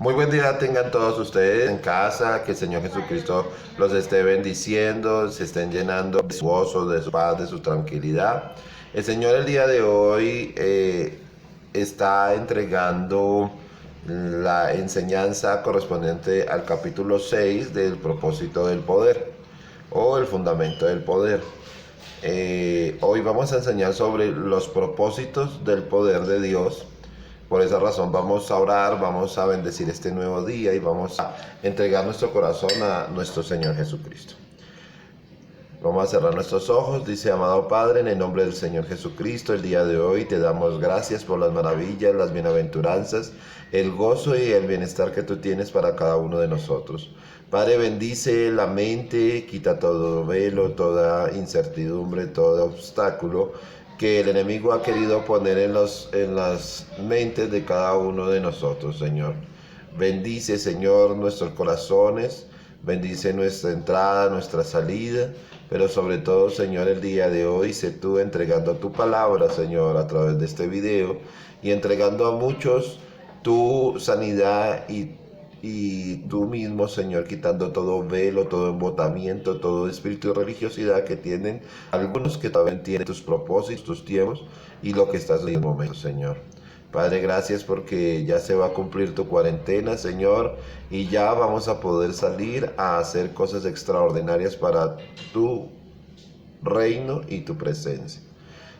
Muy buen día tengan todos ustedes en casa, que el Señor Jesucristo los esté bendiciendo, se estén llenando de su gozo, de su paz, de su tranquilidad. El Señor el día de hoy está entregando la enseñanza correspondiente al capítulo 6 del propósito del poder o el fundamento del poder. Hoy vamos a enseñar sobre los propósitos del poder de Dios. Por esa razón vamos a orar, vamos a bendecir este nuevo día y vamos a entregar nuestro corazón a nuestro Señor Jesucristo. Vamos a cerrar nuestros ojos. Dice: amado Padre, en el nombre del Señor Jesucristo, el día de hoy te damos gracias por las maravillas, las bienaventuranzas, el gozo y el bienestar que tú tienes para cada uno de nosotros. Padre, bendice la mente, quita todo velo, toda incertidumbre, todo obstáculo que el enemigo ha querido poner en las mentes de cada uno de nosotros, Señor. Bendice, Señor, nuestros corazones, bendice nuestra entrada, nuestra salida, pero sobre todo, Señor, el día de hoy, sé tú entregando tu palabra, Señor, a través de este video y entregando a muchos tu sanidad y tú mismo, Señor, quitando todo velo, todo embotamiento, todo espíritu de religiosidad que tienen algunos que también tienen tus propósitos, tus tiempos y lo que estás en el momento, Señor. Padre, gracias porque ya se va a cumplir tu cuarentena, Señor, y ya vamos a poder salir a hacer cosas extraordinarias para tu reino y tu presencia.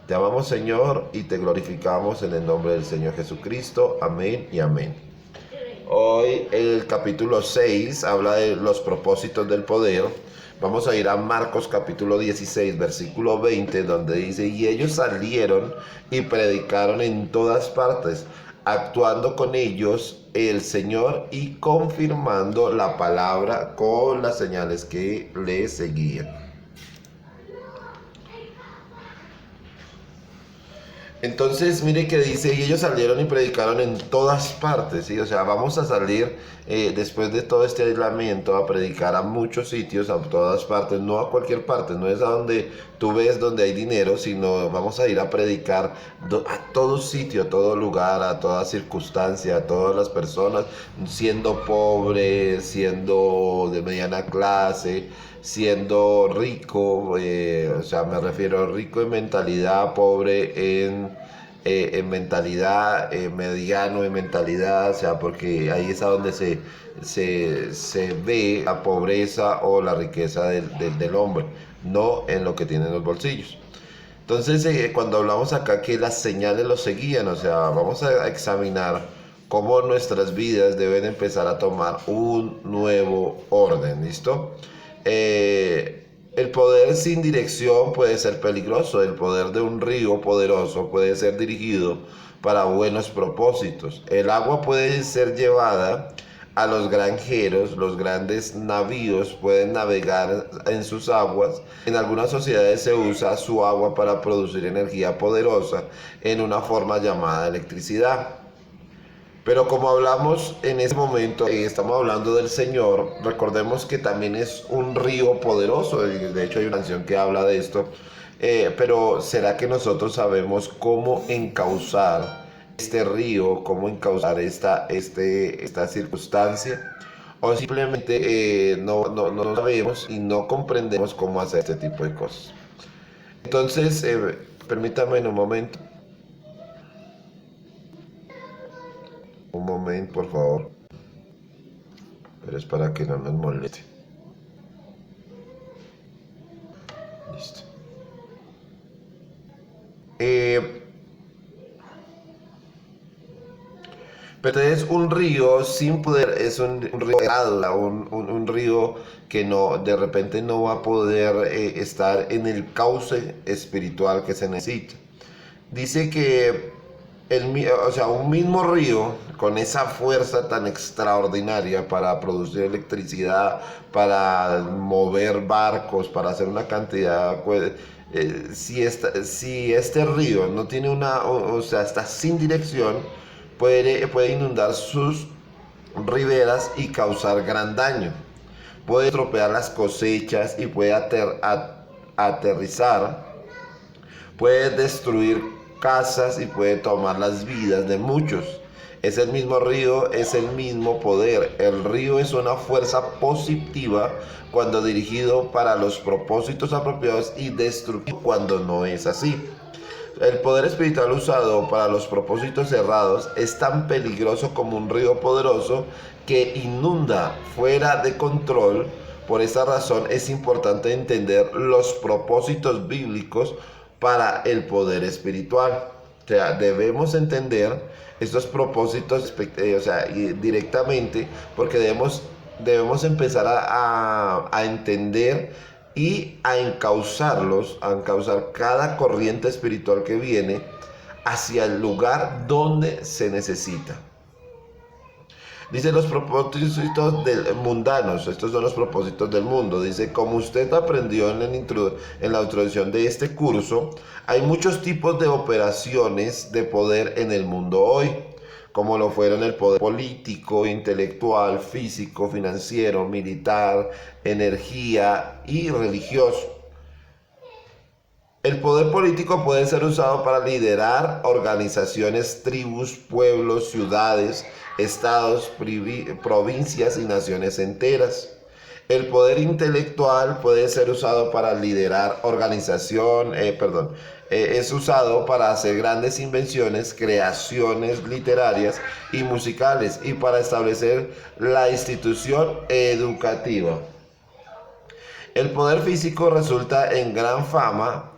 Te amamos, Señor, y te glorificamos en el nombre del Señor Jesucristo. Amén y amén. Hoy el capítulo 6 habla de los propósitos del poder. Vamos a ir a Marcos capítulo 16, versículo 20, donde dice: y ellos salieron y predicaron en todas partes, actuando con ellos el Señor y confirmando la palabra con las señales que le seguían. Entonces, mire que dice: y ellos salieron y predicaron en todas partes, ¿sí? O sea, vamos a salir después de todo este aislamiento a predicar a muchos sitios, a todas partes, no a cualquier parte, no es a donde tú ves donde hay dinero, sino vamos a ir a predicar a todo sitio, a todo lugar, a toda circunstancia, a todas las personas, siendo pobre, siendo de mediana clase, siendo rico, o sea, me refiero a rico en mentalidad, pobre en mentalidad, mediano en mentalidad, o sea, porque ahí es a donde se ve la pobreza o la riqueza del hombre, no en lo que tiene en los bolsillos. Entonces, cuando hablamos acá que las señales los seguían, o sea, vamos a examinar cómo nuestras vidas deben empezar a tomar un nuevo orden, ¿listo? El poder sin dirección puede ser peligroso. El poder de un río poderoso puede ser dirigido para buenos propósitos. El agua puede ser llevada a los granjeros, los grandes navíos pueden navegar en sus aguas. En algunas sociedades se usa su agua para producir energía poderosa en una forma llamada electricidad. Pero como hablamos en ese momento, estamos hablando del Señor, recordemos que también es un río poderoso. De hecho hay una canción que habla de esto. Pero ¿será que nosotros sabemos cómo encauzar este río, cómo encauzar esta circunstancia? O simplemente no sabemos y no comprendemos cómo hacer este tipo de cosas. Entonces, permítame un momento. Un momento, por favor. Pero es para que no nos moleste. Listo. Pero es un río sin poder, es un río helado, un río que no, de repente no va a poder estar en el cauce espiritual que se necesita. Dice que o sea, un mismo río con esa fuerza tan extraordinaria para producir electricidad, para mover barcos, para hacer una cantidad, si este río no tiene o sea, está sin dirección, puede inundar sus riberas y causar gran daño. Puede estropear las cosechas y puede aterrizar, puede destruir casas y puede tomar las vidas de muchos. Es el mismo río, es el mismo poder. El río es una fuerza positiva cuando dirigido para los propósitos apropiados y destructivo cuando no es así. El poder espiritual usado para los propósitos errados es tan peligroso como un río poderoso que inunda fuera de control. Por esta razón es importante entender los propósitos bíblicos para el poder espiritual. O sea, debemos entender estos propósitos directamente, porque debemos empezar a entender y a encauzar cada corriente espiritual que viene hacia el lugar donde se necesita. Dice los propósitos mundanos, estos son los propósitos del mundo. Dice, como usted aprendió en la introducción de este curso, hay muchos tipos de operaciones de poder en el mundo hoy, como lo fueron el poder político, intelectual, físico, financiero, militar, energía y religioso. El poder político puede ser usado para liderar organizaciones, tribus, pueblos, ciudades, estados, provincias y naciones enteras. El poder intelectual puede ser usado para liderar es usado para hacer grandes invenciones, creaciones literarias y musicales y para establecer la institución educativa. El poder físico resulta en gran fama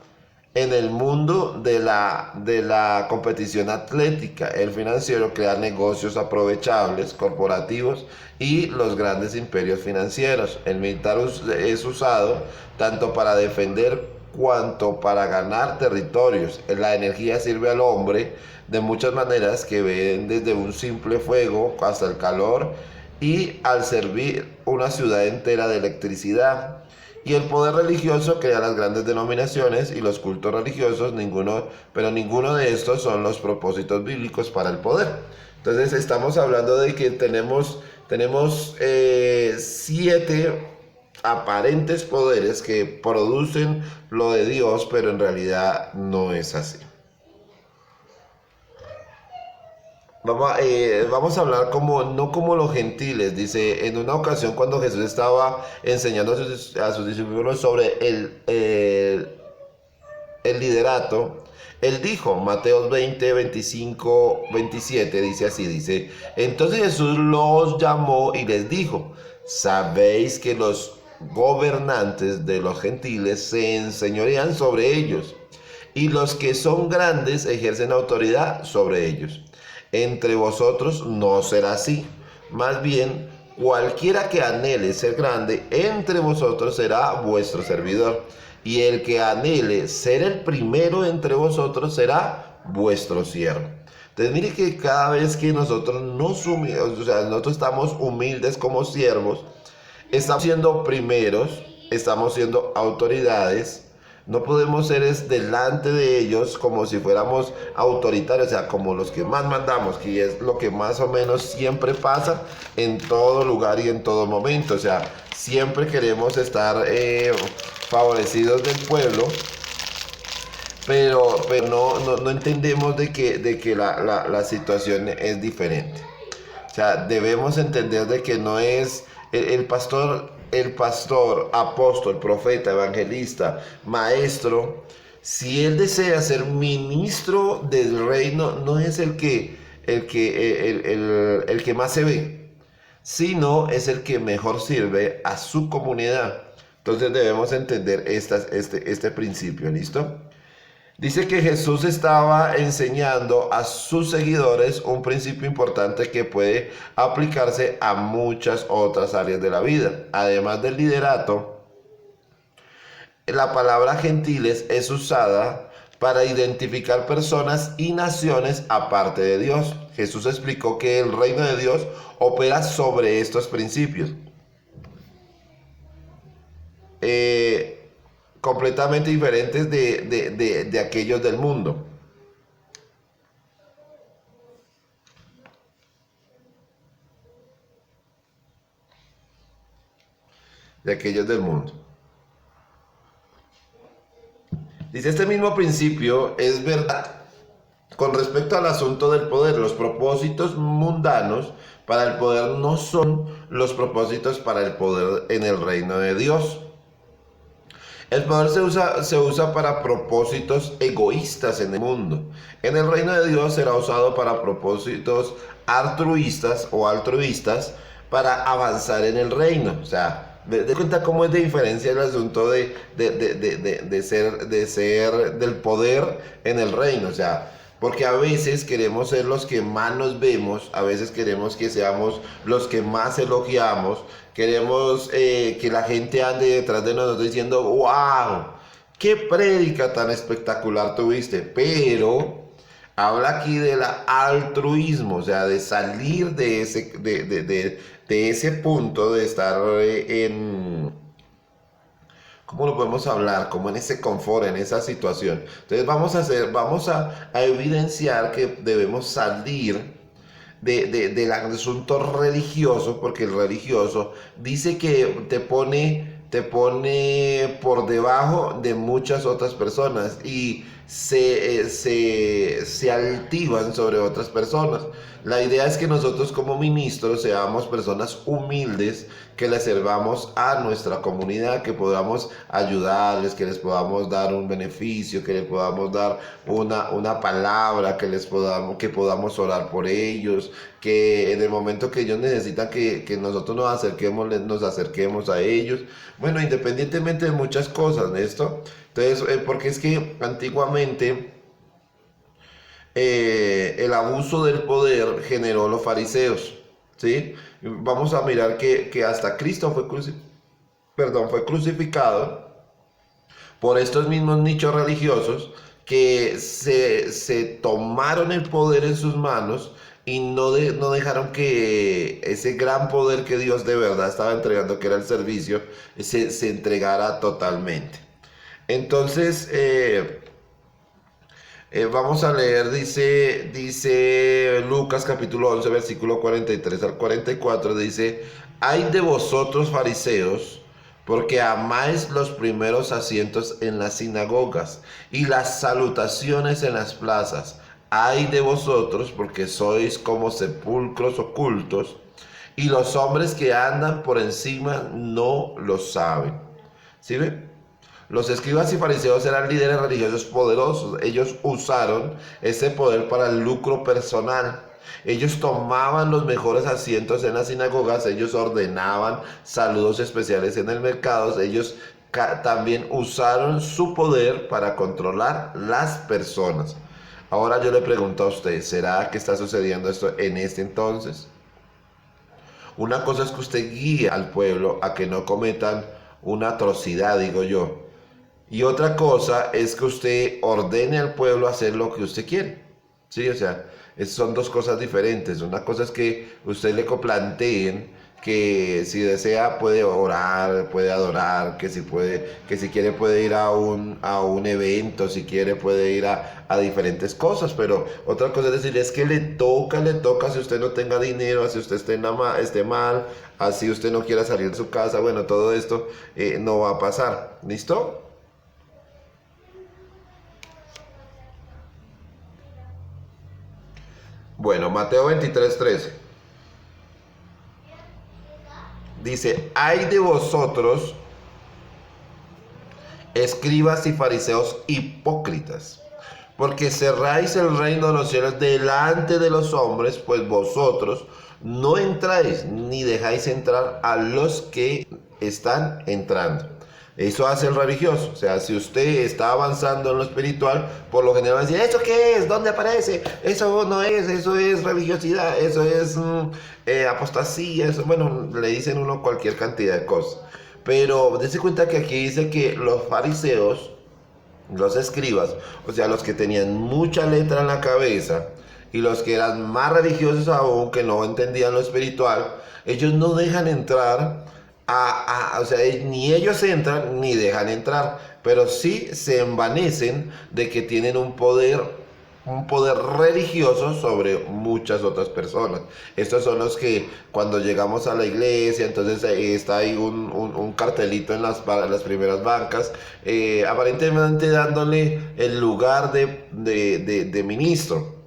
en el mundo de la competición atlética. El financiero crea negocios aprovechables, corporativos y los grandes imperios financieros. El militar es usado tanto para defender cuanto para ganar territorios. La energía sirve al hombre de muchas maneras que ven desde un simple fuego hasta el calor y al servir una ciudad entera de electricidad. Y el poder religioso crea las grandes denominaciones y los cultos religiosos, pero ninguno de estos son los propósitos bíblicos para el poder. Entonces estamos hablando de que tenemos 7 aparentes poderes que producen lo de Dios, pero en realidad no es así. Vamos a hablar no como los gentiles. Dice, en una ocasión cuando Jesús estaba enseñando a sus discípulos sobre el liderato, él dijo, Mateo 20, 25, 27, dice, entonces Jesús los llamó y les dijo, sabéis que los gobernantes de los gentiles se enseñorean sobre ellos, y los que son grandes ejercen autoridad sobre ellos. Entre vosotros no será así. Más bien, cualquiera que anhele ser grande entre vosotros será vuestro servidor. Y el que anhele ser el primero entre vosotros será vuestro siervo. Entonces mire que cada vez que nosotros nosotros estamos humildes como siervos, estamos siendo primeros, estamos siendo autoridades. No podemos ser delante de ellos como si fuéramos autoritarios, o sea, como los que más mandamos, que es lo que más o menos siempre pasa en todo lugar y en todo momento. O sea, siempre queremos estar favorecidos del pueblo, pero no entendemos de que la situación es diferente. O sea, debemos entender de que no es el pastor, apóstol, profeta, evangelista, maestro. Si él desea ser ministro del reino, no es el que más se ve, sino es el que mejor sirve a su comunidad. Entonces debemos entender este principio, ¿listo? Dice que Jesús estaba enseñando a sus seguidores un principio importante que puede aplicarse a muchas otras áreas de la vida. Además del liderato, la palabra gentiles es usada para identificar personas y naciones aparte de Dios. Jesús explicó que el reino de Dios opera sobre estos principios. Completamente diferentes de aquellos del mundo. De aquellos del mundo. Dice, este mismo principio es verdad con respecto al asunto del poder. Los propósitos mundanos para el poder no son los propósitos para el poder en el reino de Dios. El poder se usa para propósitos egoístas en el mundo. En el reino de Dios será usado para propósitos altruistas o altruistas para avanzar en el reino. O sea, de cuenta cómo es de diferencia el asunto de ser del poder en el reino. O sea, porque a veces queremos ser los que más nos vemos, a veces queremos que seamos los que más elogiamos, queremos que la gente ande detrás de nosotros diciendo, wow, qué prédica tan espectacular tuviste. Pero habla aquí del altruismo, o sea, de salir de ese punto de estar ¿cómo lo podemos hablar? Como en ese confort, en esa situación. Entonces vamos a evidenciar que debemos salir del asunto religioso, porque el religioso dice que te pone por debajo de muchas otras personas y se altivan sobre otras personas. La idea es que nosotros como ministros seamos personas humildes, que le servamos a nuestra comunidad, que podamos ayudarles, que les podamos dar un beneficio, que les podamos dar una palabra, que podamos orar por ellos, que en el momento que ellos necesitan que nosotros nos acerquemos a ellos. Bueno, independientemente de muchas cosas, ¿esto? Entonces, porque es que antiguamente el abuso del poder generó los fariseos, ¿sí? Vamos a mirar que hasta Cristo fue crucificado por estos mismos nichos religiosos que se tomaron el poder en sus manos y no dejaron que ese gran poder que Dios de verdad estaba entregando, que era el servicio, se entregara totalmente. Entonces, vamos a leer, dice Lucas capítulo 11, versículo 43 al 44, dice, ay de vosotros fariseos, porque amáis los primeros asientos en las sinagogas y las salutaciones en las plazas. Ay de vosotros, porque sois como sepulcros ocultos, y los hombres que andan por encima no lo saben. ¿Sí ven? Los escribas y fariseos eran líderes religiosos poderosos. Ellos usaron ese poder para el lucro personal. Ellos tomaban los mejores asientos en las sinagogas. Ellos ordenaban saludos especiales en el mercado. Ellos también usaron su poder para controlar las personas. Ahora yo le pregunto a usted, ¿será que está sucediendo esto en este entonces? Una cosa es que usted guíe al pueblo a que no cometan una atrocidad, digo yo. Y otra cosa es que usted ordene al pueblo a hacer lo que usted quiere. Sí, o sea, son dos cosas diferentes. Una cosa es que usted le planteen que si desea puede orar, puede adorar, que si quiere puede ir a un evento, si quiere puede ir a diferentes cosas, pero otra cosa es decir, es que le toca, si usted no tenga dinero, si usted esté mal, así usted no quiera salir de su casa, bueno, todo esto no va a pasar. ¿Listo? Bueno, Mateo 23:13. Dice, ay de vosotros, escribas y fariseos hipócritas, porque cerráis el reino de los cielos delante de los hombres, pues vosotros no entráis ni dejáis entrar a los que están entrando. Eso hace el religioso. O sea, si usted está avanzando en lo espiritual, por lo general va a decir, ¿eso qué es? ¿Dónde aparece? Eso no es, eso es religiosidad, eso es apostasía, eso, bueno, le dicen uno cualquier cantidad de cosas. Pero dése cuenta que aquí dice que los fariseos, los escribas, o sea, los que tenían mucha letra en la cabeza y los que eran más religiosos aún, que no entendían lo espiritual, ellos no dejan entrar o sea, ni ellos entran ni dejan entrar, pero sí se envanecen de que tienen un poder un poder religioso sobre muchas otras personas. Estos son los que cuando llegamos a la iglesia, entonces está ahí un cartelito en las primeras bancas, aparentemente dándole el lugar de ministro.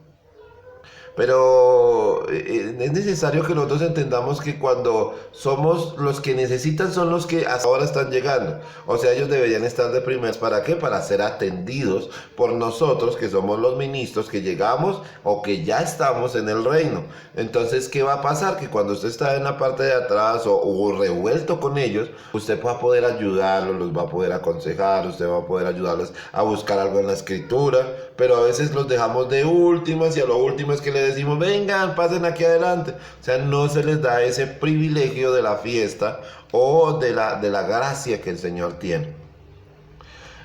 Pero es necesario que nosotros entendamos que cuando somos los que necesitan son los que hasta ahora están llegando. O sea, ellos deberían estar de primeros. ¿Para qué? Para ser atendidos por nosotros, que somos los ministros que llegamos o que ya estamos en el reino. Entonces, ¿qué va a pasar? Que cuando usted está en la parte de atrás o revuelto con ellos, usted va a poder ayudarlos, los va a poder aconsejar, usted va a poder ayudarlos a buscar algo en la escritura. Pero a veces los dejamos de últimas y a lo último es que le decimos, vengan, pasen aquí adelante. O sea, no se les da ese privilegio de la fiesta o de la gracia que el Señor tiene.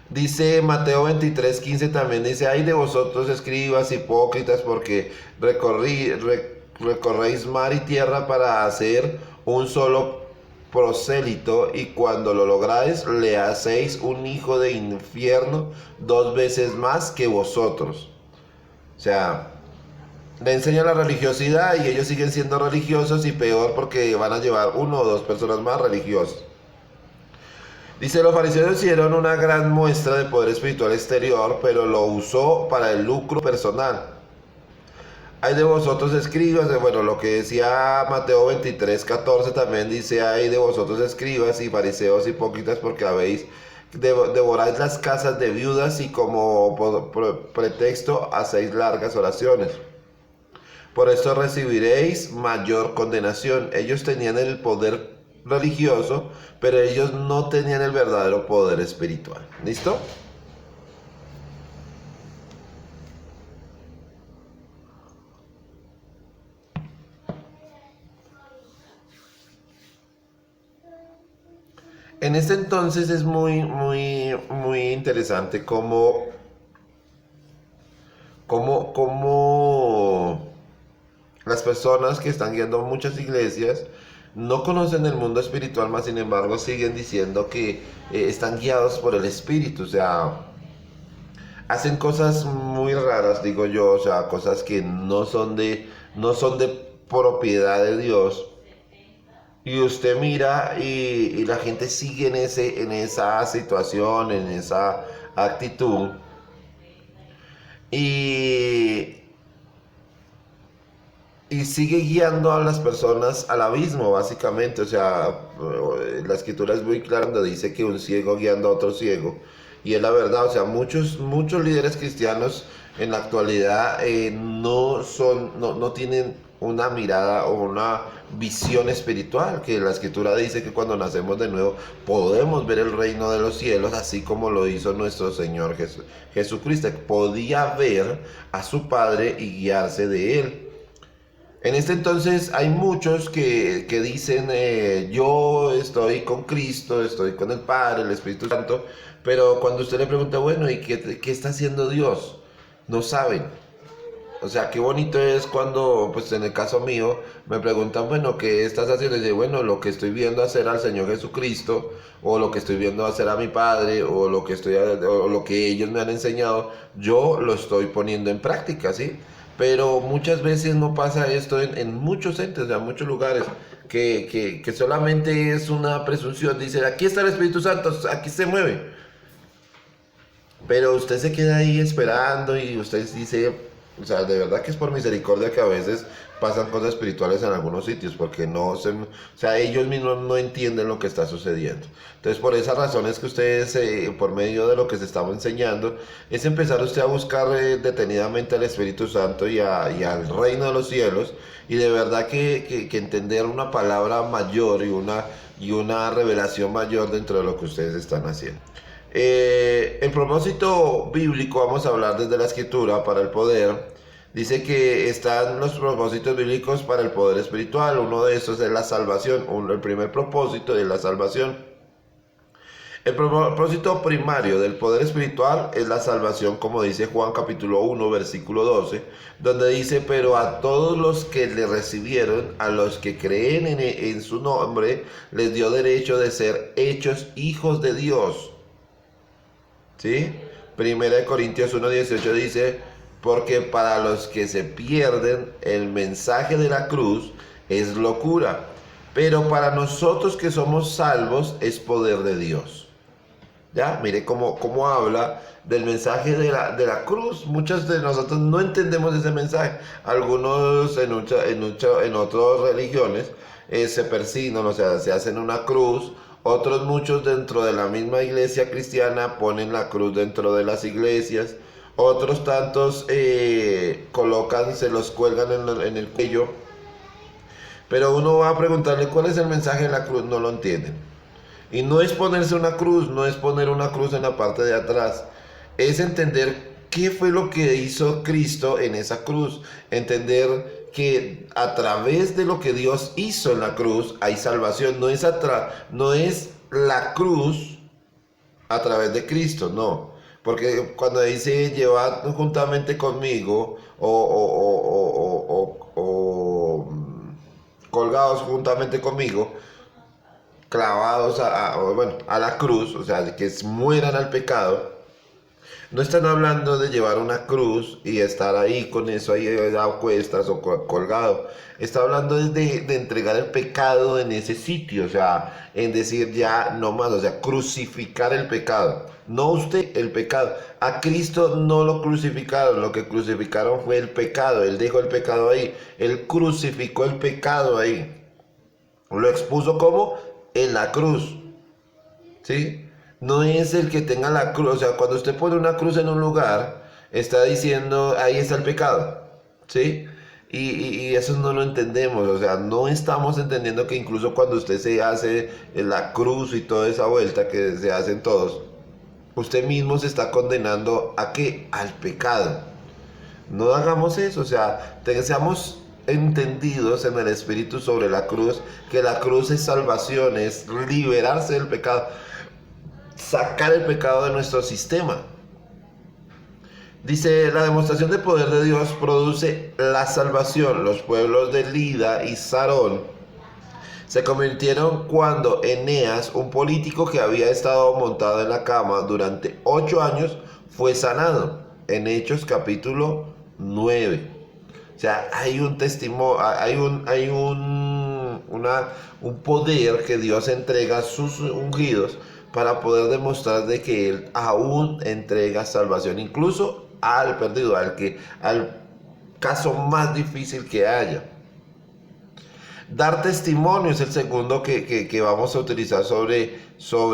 Dice Mateo 23:15 también, dice, ay de vosotros escribas hipócritas, porque recorréis mar y tierra para hacer un solo prosélito, y cuando lo lográis le hacéis un hijo de infierno 2 veces más que vosotros. O sea, le enseñan la religiosidad y ellos siguen siendo religiosos, y peor porque van a llevar 1 o 2 personas más religiosas. Dice, los fariseos hicieron una gran muestra de poder espiritual exterior, pero lo usó para el lucro personal. Hay de vosotros escribas, bueno, lo que decía Mateo 23:14 también dice, hay de vosotros escribas y fariseos hipócritas, porque habéis devoráis las casas de viudas y como pretexto hacéis largas oraciones. Por esto recibiréis mayor condenación. Ellos tenían el poder religioso, pero ellos no tenían el verdadero poder espiritual. ¿Listo? En este entonces es muy interesante cómo las personas que están guiando muchas iglesias no conocen el mundo espiritual, más sin embargo siguen diciendo que están guiados por el Espíritu. O sea, hacen cosas muy raras, digo yo, o sea, cosas que no son de propiedad de Dios. Y usted mira y la gente sigue en esa situación, en esa actitud. Y, y sigue guiando a las personas al abismo, básicamente. O sea, la escritura es muy clara cuando dice que un ciego guiando a otro ciego. Y es la verdad, o sea, muchos líderes cristianos en la actualidad no tienen una mirada o una visión espiritual, que la escritura dice que cuando nacemos de nuevo podemos ver el reino de los cielos, así como lo hizo nuestro Señor Jesucristo. Podía ver a su Padre y guiarse de él. En este entonces hay muchos que dicen, yo estoy con Cristo, estoy con el Padre, el Espíritu Santo, pero cuando usted le pregunta, bueno, ¿y qué está haciendo Dios? No saben. O sea, qué bonito es cuando, pues en el caso mío, me preguntan, bueno, ¿qué estás haciendo? Y dice, bueno, lo que estoy viendo hacer al Señor Jesucristo, o lo que estoy viendo hacer a mi Padre, o lo que ellos me han enseñado, yo lo estoy poniendo en práctica, ¿sí? Pero muchas veces no pasa esto en muchos entes, o sea, en muchos lugares, que solamente es una presunción. Dice, aquí está el Espíritu Santo, aquí se mueve. Pero usted se queda ahí esperando y usted dice, o sea, de verdad que es por misericordia que a veces pasan cosas espirituales en algunos sitios, porque o sea, ellos mismos no entienden lo que está sucediendo. Entonces, por esa razón es que ustedes, por medio de lo que se estaba enseñando, es empezar usted a buscar detenidamente al Espíritu Santo y al reino de los cielos, y de verdad que entender una palabra mayor y una revelación mayor dentro de lo que ustedes están haciendo. El propósito bíblico, vamos a hablar desde la escritura para el poder. Dice que están los propósitos bíblicos para el poder espiritual. Uno de esos es la salvación. El primer propósito es la salvación. El propósito primario del poder espiritual es la salvación, como dice Juan capítulo 1 versículo 12, donde dice, pero a todos los que le recibieron, a los que creen en su nombre, les dio derecho de ser hechos hijos de Dios. ¿Sí? Primera de Corintios 1:18 dice, porque para los que se pierden el mensaje de la cruz es locura, pero para nosotros que somos salvos es poder de Dios. ¿Ya? Mire cómo habla del mensaje de la cruz. Muchos de nosotros no entendemos ese mensaje. Algunos en otras religiones se persignan, o sea, se hacen una cruz. Otros muchos dentro de la misma iglesia cristiana ponen la cruz dentro de las iglesias. Otros tantos se los cuelgan en el cuello. Pero uno va a preguntarle cuál es el mensaje de la cruz, no lo entienden. Y no es ponerse una cruz, no es poner una cruz en la parte de atrás. Es entender qué fue lo que hizo Cristo en esa cruz. Entender que a través de lo que Dios hizo en la cruz hay salvación. No es la cruz a través de Cristo, no. Porque cuando dice llevad juntamente conmigo o colgados juntamente conmigo, clavados a la cruz, o sea, que mueran al pecado, no están hablando de llevar una cruz y estar ahí con eso ahí a cuestas o colgado. Está hablando de entregar el pecado en ese sitio, o sea, en decir ya no más, o sea, crucificar el pecado. No usted, el pecado. A Cristo no lo crucificaron, lo que crucificaron fue el pecado. Él dejó el pecado ahí, Él crucificó el pecado ahí. Lo expuso como en la cruz, ¿sí? No es el que tenga la cruz, o sea, cuando usted pone una cruz en un lugar, está diciendo, ahí está el pecado, ¿sí? Y eso no lo entendemos, o sea, no estamos entendiendo que incluso cuando usted se hace la cruz y toda esa vuelta que se hacen todos, usted mismo se está condenando ¿a qué? Al pecado. No hagamos eso, o sea, seamos entendidos en el Espíritu sobre la cruz, que la cruz es salvación, es liberarse del pecado, sacar el pecado de nuestro sistema. Dice, la demostración de poder de Dios produce la salvación. Los pueblos de Lida y Sarón se convirtieron cuando Eneas, un político que había estado montado en la cama durante 8 años, fue sanado. En Hechos capítulo 9. O sea, hay un testimonio, un poder que Dios entrega a sus ungidos para poder demostrar de que Él aún entrega salvación, incluso al perdido, al caso más difícil que haya. Dar testimonio es el segundo que vamos a utilizar sobre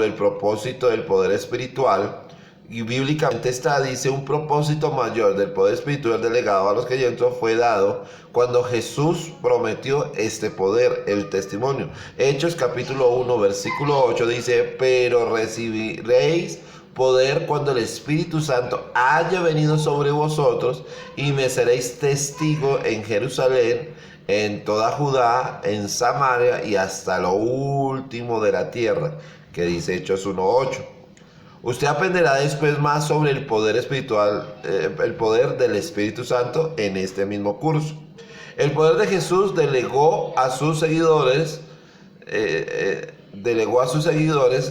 el propósito del poder espiritual. Y bíblicamente dice, un propósito mayor del poder espiritual delegado a los creyentes fue dado cuando Jesús prometió este poder, el testimonio. Hechos capítulo 1 versículo 8 dice, pero recibiréis poder cuando el Espíritu Santo haya venido sobre vosotros y me seréis testigo en Jerusalén, en toda Judá, en Samaria y hasta lo último de la tierra, que dice Hechos 1:8. Usted aprenderá después más sobre el poder espiritual, el poder del Espíritu Santo en este mismo curso. El poder de Jesús delegó a sus seguidores,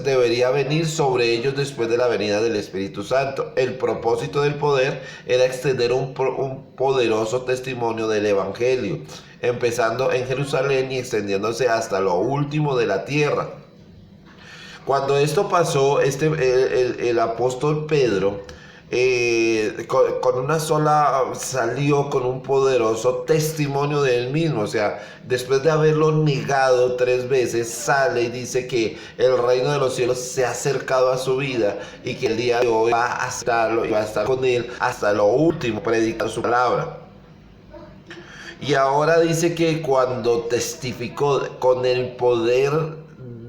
debería venir sobre ellos después de la venida del Espíritu Santo. El propósito del poder era extender un poderoso testimonio del Evangelio, empezando en Jerusalén y extendiéndose hasta lo último de la tierra. Cuando esto pasó, el apóstol Pedro con una sola salió con un poderoso testimonio de él mismo. O sea, después de haberlo negado 3 veces, sale y dice que el reino de los cielos se ha acercado a su vida y que el día de hoy va a estarlo y va a estar con él hasta lo último, predicando su palabra. Y ahora dice que cuando testificó con el poder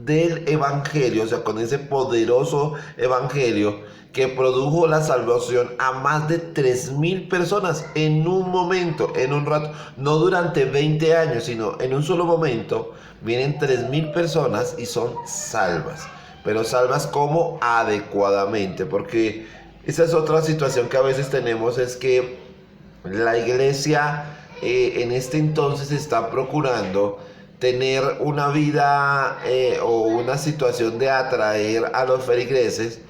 del evangelio, o sea, con ese poderoso evangelio que produjo la salvación a más de 3,000 personas en un momento, en un rato, no durante 20 años, sino en un solo momento, vienen 3,000 personas y son salvas. Pero salvas como adecuadamente, porque esa es otra situación que a veces tenemos, es que la iglesia en este entonces está procurando tener una vida o una situación de atraer a los feligreses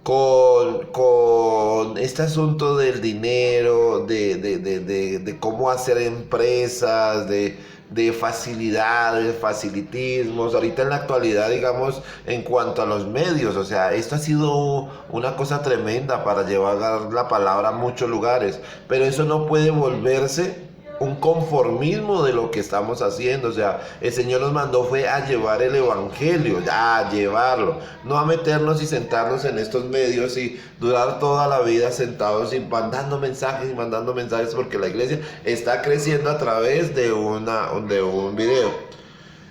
con este asunto del dinero, de cómo hacer empresas, de facilidades, facilitismos, ahorita en la actualidad, digamos, en cuanto a los medios, o sea, esto ha sido una cosa tremenda para llevar la palabra a muchos lugares, pero eso no puede volverse un conformismo de lo que estamos haciendo. O sea, el Señor nos mandó fue a llevar el evangelio, a llevarlo, no a meternos y sentarnos en estos medios y durar toda la vida sentados y mandando mensajes, porque la iglesia está creciendo a través de un video.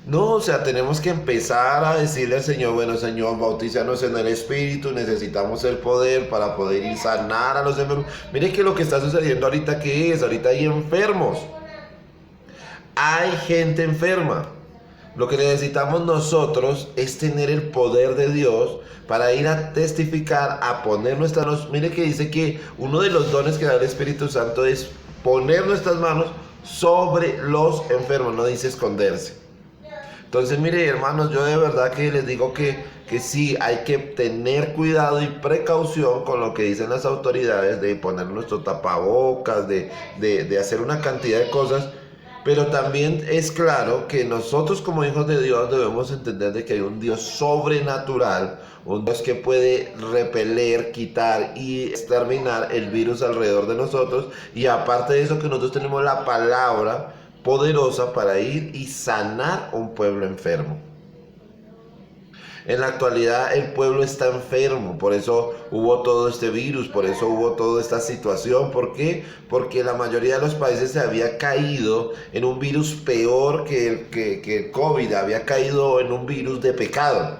No, o sea, tenemos que empezar a decirle al Señor, bueno, Señor, bautízanos en el Espíritu, necesitamos el poder para poder ir sanar a los enfermos. Mire que lo que está sucediendo ahorita, ¿qué es? Ahorita hay enfermos, hay gente enferma. Lo que necesitamos nosotros es tener el poder de Dios para ir a testificar, a poner nuestras manos. Mire que dice que uno de los dones que da el Espíritu Santo es poner nuestras manos sobre los enfermos, no dice esconderse. Entonces, mire, hermanos, yo de verdad que les digo que sí, hay que tener cuidado y precaución con lo que dicen las autoridades, de poner nuestro tapabocas, de hacer una cantidad de cosas, pero también es claro que nosotros como hijos de Dios debemos entender de que hay un Dios sobrenatural, un Dios que puede repeler, quitar y exterminar el virus alrededor de nosotros, y aparte de eso que nosotros tenemos la palabra poderosa para ir y sanar un pueblo enfermo. En la actualidad el pueblo está enfermo, por eso hubo todo este virus, por eso hubo toda esta situación. ¿Por qué? Porque la mayoría de los países se había caído en un virus peor que el COVID, había caído en un virus de pecado,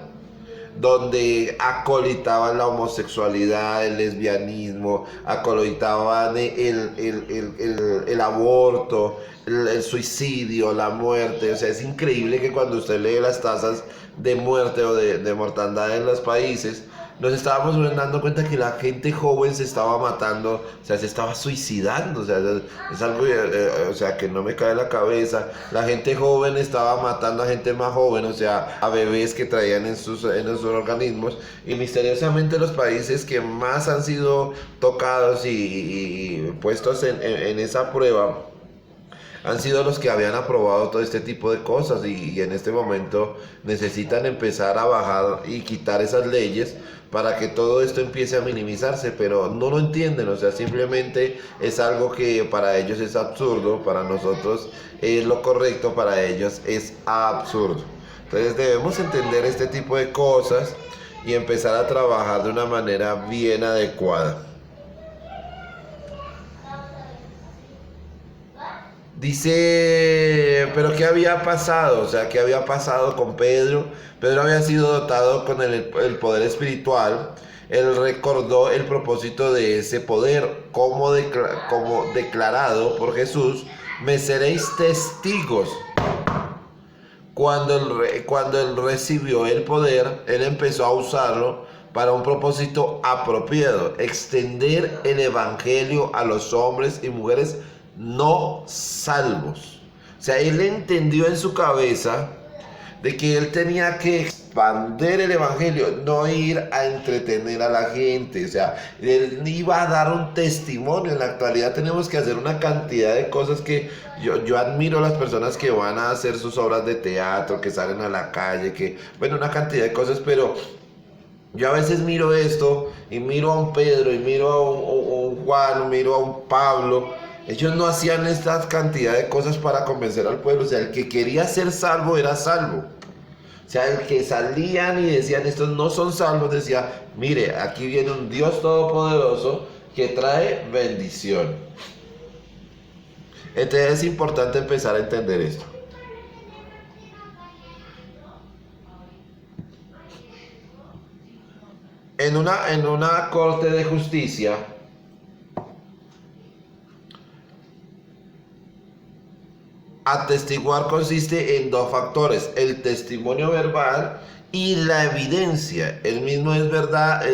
donde acolitaban la homosexualidad, el lesbianismo, acolitaban el aborto, el suicidio, la muerte. O sea, es increíble que cuando usted lee las tasas de muerte o de mortandad en los países, nos estábamos dando cuenta que la gente joven se estaba matando, o sea, se estaba suicidando. O sea, es algo o sea, que no me cae en la cabeza. La gente joven estaba matando a gente más joven, o sea, a bebés que traían en sus organismos, y misteriosamente los países que más han sido tocados y puestos en esa prueba han sido los que habían aprobado todo este tipo de cosas, y en este momento necesitan empezar a bajar y quitar esas leyes para que todo esto empiece a minimizarse, pero no lo entienden. O sea, simplemente es algo que para ellos es absurdo, para nosotros es lo correcto, para ellos es absurdo. Entonces debemos entender este tipo de cosas y empezar a trabajar de una manera bien adecuada. Dice, pero ¿qué había pasado? O sea, ¿qué había pasado con Pedro? Pedro había sido dotado con el poder espiritual. Él recordó el propósito de ese poder, como declarado por Jesús: me seréis testigos. Cuando él recibió el poder, él empezó a usarlo para un propósito apropiado: extender el evangelio a los hombres y mujeres no salvos. O sea, él entendió en su cabeza de que él tenía que expandir el evangelio, no ir a entretener a la gente. O sea, él iba a dar un testimonio. En la actualidad tenemos que hacer una cantidad de cosas que yo admiro a las personas que van a hacer sus obras de teatro, que salen a la calle, que, bueno, una cantidad de cosas, pero yo a veces miro esto y miro a un Pedro y miro a un Juan, miro a un Pablo. Ellos no hacían esta cantidad de cosas para convencer al pueblo. O sea, el que quería ser salvo era salvo. O sea, el que salían y decían estos no son salvos, decía, mire, aquí viene un Dios todopoderoso que trae bendición. Entonces es importante empezar a entender esto. En una corte de justicia, atestiguar consiste en dos factores: el testimonio verbal y la evidencia. El mismo es verdad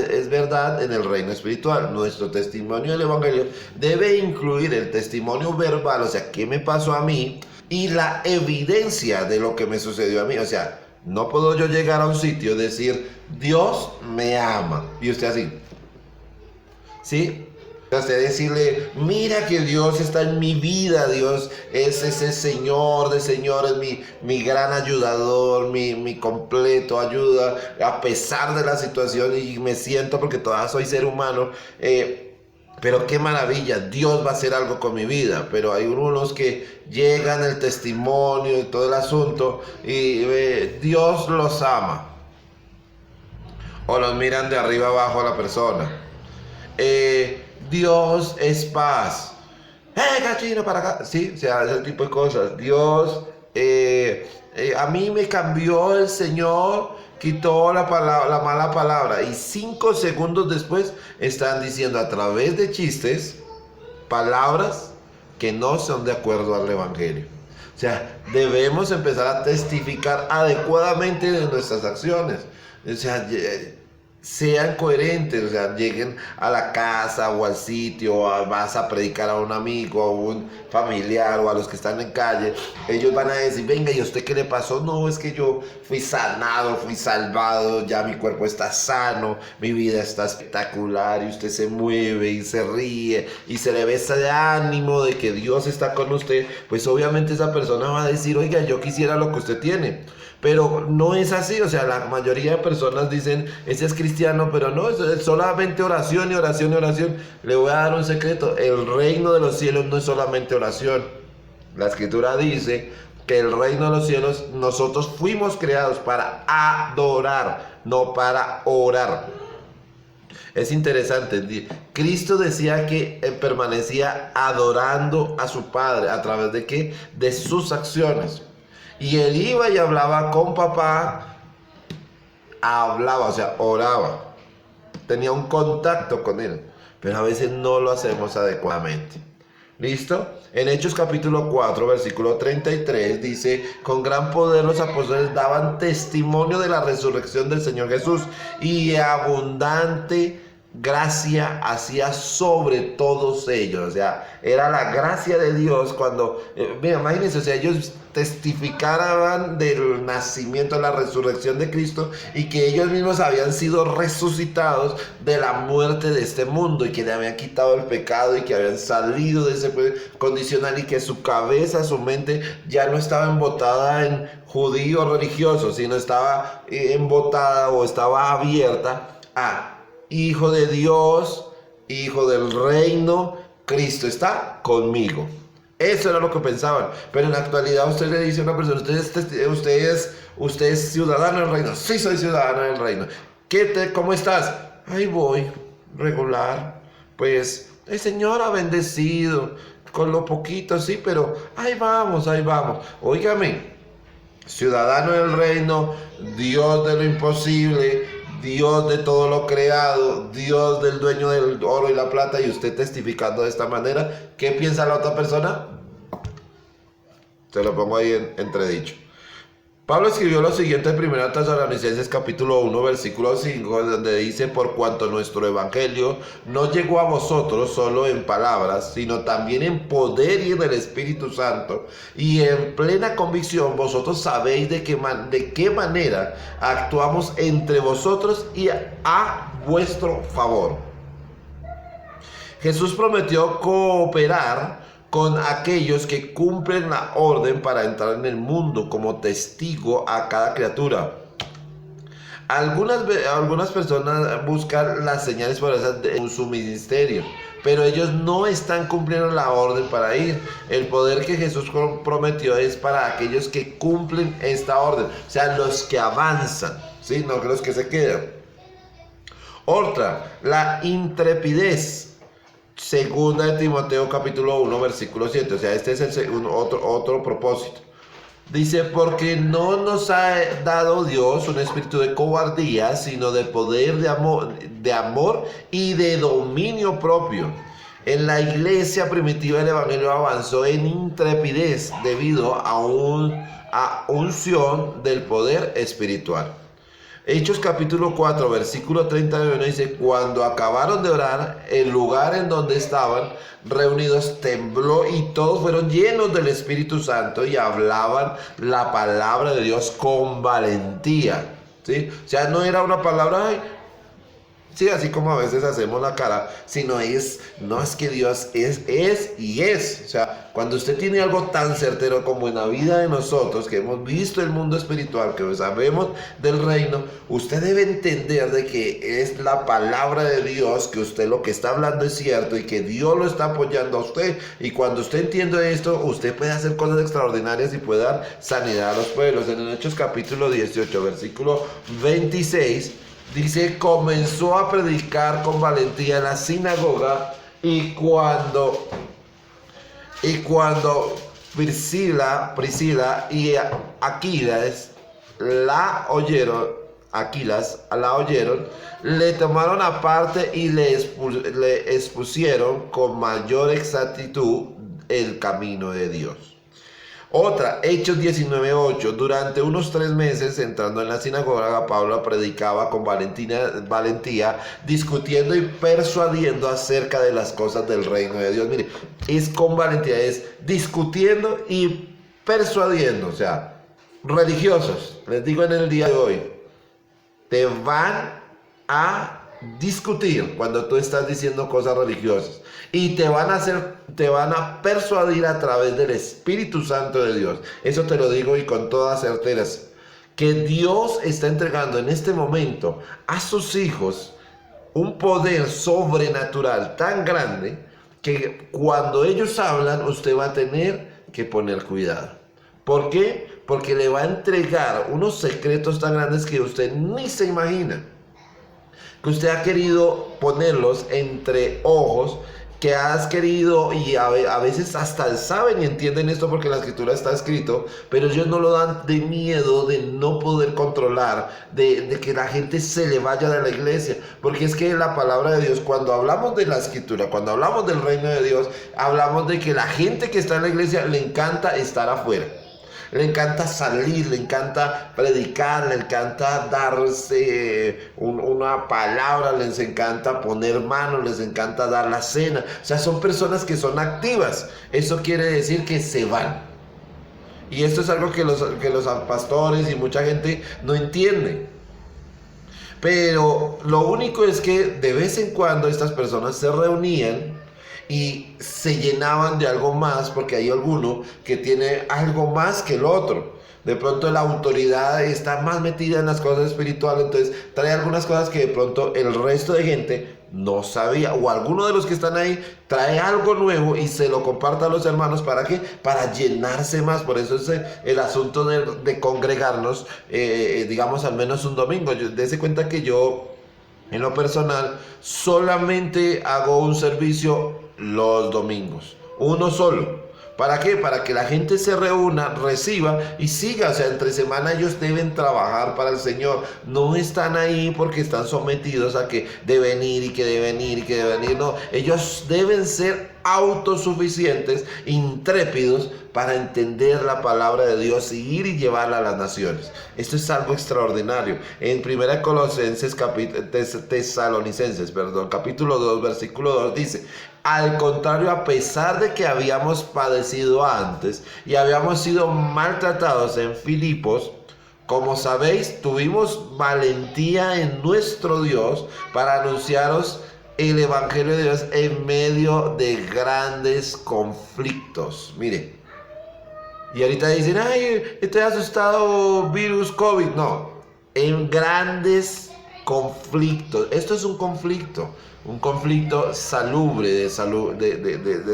en el reino espiritual. Nuestro testimonio del evangelio debe incluir el testimonio verbal, o sea, qué me pasó a mí, y la evidencia de lo que me sucedió a mí. O sea, No puedo yo llegar a un sitio y decir, Dios me ama. Y usted así, ¿sí? Usted decirle, mira que Dios está en mi vida, Dios es ese Señor de señores, mi gran ayudador, mi completo ayuda, a pesar de la situación, y me siento porque todavía soy ser humano, pero qué maravilla, Dios va a hacer algo con mi vida. Pero hay unos que llegan el testimonio y todo el asunto y Dios los ama, o los miran de arriba abajo a la persona. Dios es paz. Cachino para acá! Sí, o sea, ese tipo de cosas. Dios, a mí me cambió el Señor, quitó la mala palabra. Y 5 segundos después están diciendo a través de chistes palabras que no son de acuerdo al Evangelio. O sea, debemos empezar a testificar adecuadamente de nuestras acciones. O sea, sean coherentes, o sea, lleguen a la casa o al sitio, vas a predicar a un amigo, a un familiar o a los que están en calle, ellos van a decir, venga, ¿y a usted qué le pasó? No, es que yo fui sanado, fui salvado, ya mi cuerpo está sano, mi vida está espectacular, y usted se mueve y se ríe y se le ve ese ánimo de que Dios está con usted. Pues obviamente esa persona va a decir, oiga, yo quisiera lo que usted tiene. Pero no es así, o sea, la mayoría de personas dicen, ese es cristiano, pero no, es solamente oración y oración y oración. Le voy a dar un secreto, el reino de los cielos no es solamente oración. La escritura dice que el reino de los cielos, nosotros fuimos creados para adorar, no para orar. Es interesante, Cristo decía que permanecía adorando a su Padre, ¿a través de qué? De sus acciones. Y él iba y hablaba con papá, o sea, oraba, tenía un contacto con él, pero a veces no lo hacemos adecuadamente. ¿Listo? En Hechos capítulo 4, versículo 33 dice, con gran poder los apóstoles daban testimonio de la resurrección del Señor Jesús, y abundante gracia hacía sobre todos ellos. O sea, era la gracia de Dios cuando, mira, imagínense, o sea, ellos testificaban del nacimiento, de la resurrección de Cristo, y que ellos mismos habían sido resucitados de la muerte de este mundo, y que le habían quitado el pecado, y que habían salido de ese condicional, y que su cabeza, su mente ya no estaba embotada en judío religioso, sino estaba embotada o estaba abierta a Hijo de Dios, Hijo del reino, Cristo está conmigo. Eso era lo que pensaban. Pero en la actualidad usted le dice a una persona, usted es ciudadano del reino. Sí, soy ciudadano del reino. ¿Cómo estás? Ahí voy, regular. Pues el Señor ha bendecido con lo poquito, sí, pero ahí vamos, ahí vamos. Óigame, ciudadano del reino, Dios de lo imposible, Dios de todo lo creado, Dios del dueño del oro y la plata, y usted testificando de esta manera, ¿qué piensa la otra persona? Se lo pongo ahí en entredicho. Pablo escribió lo siguiente en 1 Tesalonicenses capítulo 1 versículo 5, donde dice, por cuanto nuestro evangelio no llegó a vosotros solo en palabras, sino también en poder y en el Espíritu Santo, y en plena convicción, vosotros sabéis de qué manera actuamos entre vosotros y a vuestro favor. Jesús prometió cooperar con aquellos que cumplen la orden para entrar en el mundo como testigo a cada criatura. Algunas personas buscan las señales poderosas de su ministerio, pero ellos no están cumpliendo la orden para ir. El poder que Jesús prometió es para aquellos que cumplen esta orden, o sea, los que avanzan, ¿sí? No los que se quedan. Otra, la intrepidez. Segunda de Timoteo capítulo 1 versículo 7, o sea, este es otro propósito. Dice, porque no nos ha dado Dios un espíritu de cobardía, sino de poder, de amor y de dominio propio. En la iglesia primitiva el evangelio avanzó en intrepidez debido a unción del poder espiritual. Hechos capítulo 4, versículo 31 dice: cuando acabaron de orar, el lugar en donde estaban reunidos tembló y todos fueron llenos del Espíritu Santo y hablaban la palabra de Dios con valentía. ¿Sí? O sea, no era una palabra, ay, sí, así como a veces hacemos la cara, sino no es que Dios es y es. O sea, cuando usted tiene algo tan certero como en la vida de nosotros, que hemos visto el mundo espiritual, que sabemos del reino, usted debe entender de que es la palabra de Dios, que usted lo que está hablando es cierto y que Dios lo está apoyando a usted. Y cuando usted entiende esto, usted puede hacer cosas extraordinarias y puede dar sanidad a los pueblos. En el Hechos capítulo 18, versículo 26, dice: comenzó a predicar con valentía en la sinagoga y cuando Priscila y Aquilas la oyeron, le tomaron aparte y le expusieron con mayor exactitud el camino de Dios. Otra, Hechos 19:8. Durante unos 3 meses, entrando en la sinagoga, Pablo predicaba con valentía, discutiendo y persuadiendo acerca de las cosas del reino de Dios. Mire, es con valentía, es discutiendo y persuadiendo. O sea, religiosos, les digo en el día de hoy, te van a discutir cuando tú estás diciendo cosas religiosas y te van a persuadir a través del Espíritu Santo de Dios. Eso te lo digo y con toda certeza, que Dios está entregando en este momento a sus hijos un poder sobrenatural tan grande que cuando ellos hablan usted va a tener que poner cuidado. ¿Por qué? Porque le va a entregar unos secretos tan grandes que usted ni se imagina, que usted ha querido ponerlos entre ojos, que has querido, y a veces hasta saben y entienden esto porque en la escritura está escrito, pero ellos no lo dan de miedo de no poder controlar, de que la gente se le vaya de la iglesia, porque es que la palabra de Dios, cuando hablamos de la escritura, cuando hablamos del reino de Dios, hablamos de que la gente que está en la iglesia le encanta estar afuera. Le encanta salir, le encanta predicar, le encanta darse una palabra, les encanta poner manos, les encanta dar la cena. O sea, son personas que son activas. Eso quiere decir que se van. Y esto es algo que los pastores y mucha gente no entiende. Pero lo único es que de vez en cuando estas personas se reunían y se llenaban de algo más, porque hay alguno que tiene algo más que el otro. De pronto la autoridad está más metida en las cosas espirituales, entonces trae algunas cosas que de pronto el resto de gente no sabía, o alguno de los que están ahí trae algo nuevo y se lo comparta a los hermanos. ¿Para qué? Para llenarse más. Por eso es el asunto de congregarnos, digamos al menos un domingo. Dese cuenta que yo, en lo personal, solamente hago un servicio los domingos, uno solo. ¿Para qué? Para que la gente se reúna, reciba y siga. O sea, entre semana ellos deben trabajar para el Señor. No están ahí porque están sometidos a que deben ir y que deben ir y que deben ir. No, ellos deben ser autosuficientes, intrépidos, para entender la palabra de Dios y ir y llevarla a las naciones. Esto es algo extraordinario. En 1 Tesalonicenses, capítulo 2, versículo 2 dice: al contrario, a pesar de que habíamos padecido antes y habíamos sido maltratados en Filipos, como sabéis, tuvimos valentía en nuestro Dios para anunciaros el Evangelio de Dios en medio de grandes conflictos. Mire, y ahorita dicen: ay, estoy asustado, virus COVID. No, en grandes conflictos. Esto es un conflicto salubre, de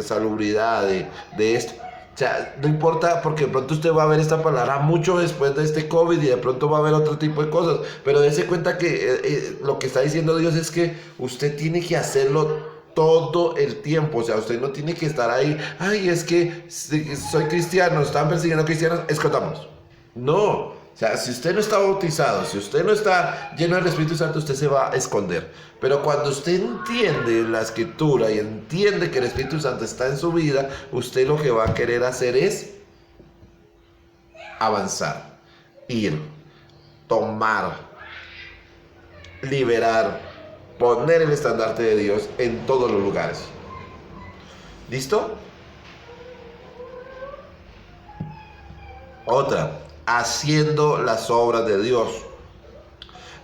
salubridad, de esto. O sea, no importa, porque de pronto usted va a ver esta palabra mucho después de este COVID y de pronto va a ver otro tipo de cosas. Pero dése cuenta que lo que está diciendo Dios es que usted tiene que hacerlo todo el tiempo. O sea, usted no tiene que estar ahí: ay, es que soy cristiano, están persiguiendo cristianos, escotamos. No. O sea, si usted no está bautizado, si usted no está lleno del Espíritu Santo, usted se va a esconder. Pero cuando usted entiende la escritura y entiende que el Espíritu Santo está en su vida, usted lo que va a querer hacer es avanzar, ir, tomar, liberar, poner el estandarte de Dios en todos los lugares. ¿Listo? Otra, haciendo las obras de Dios.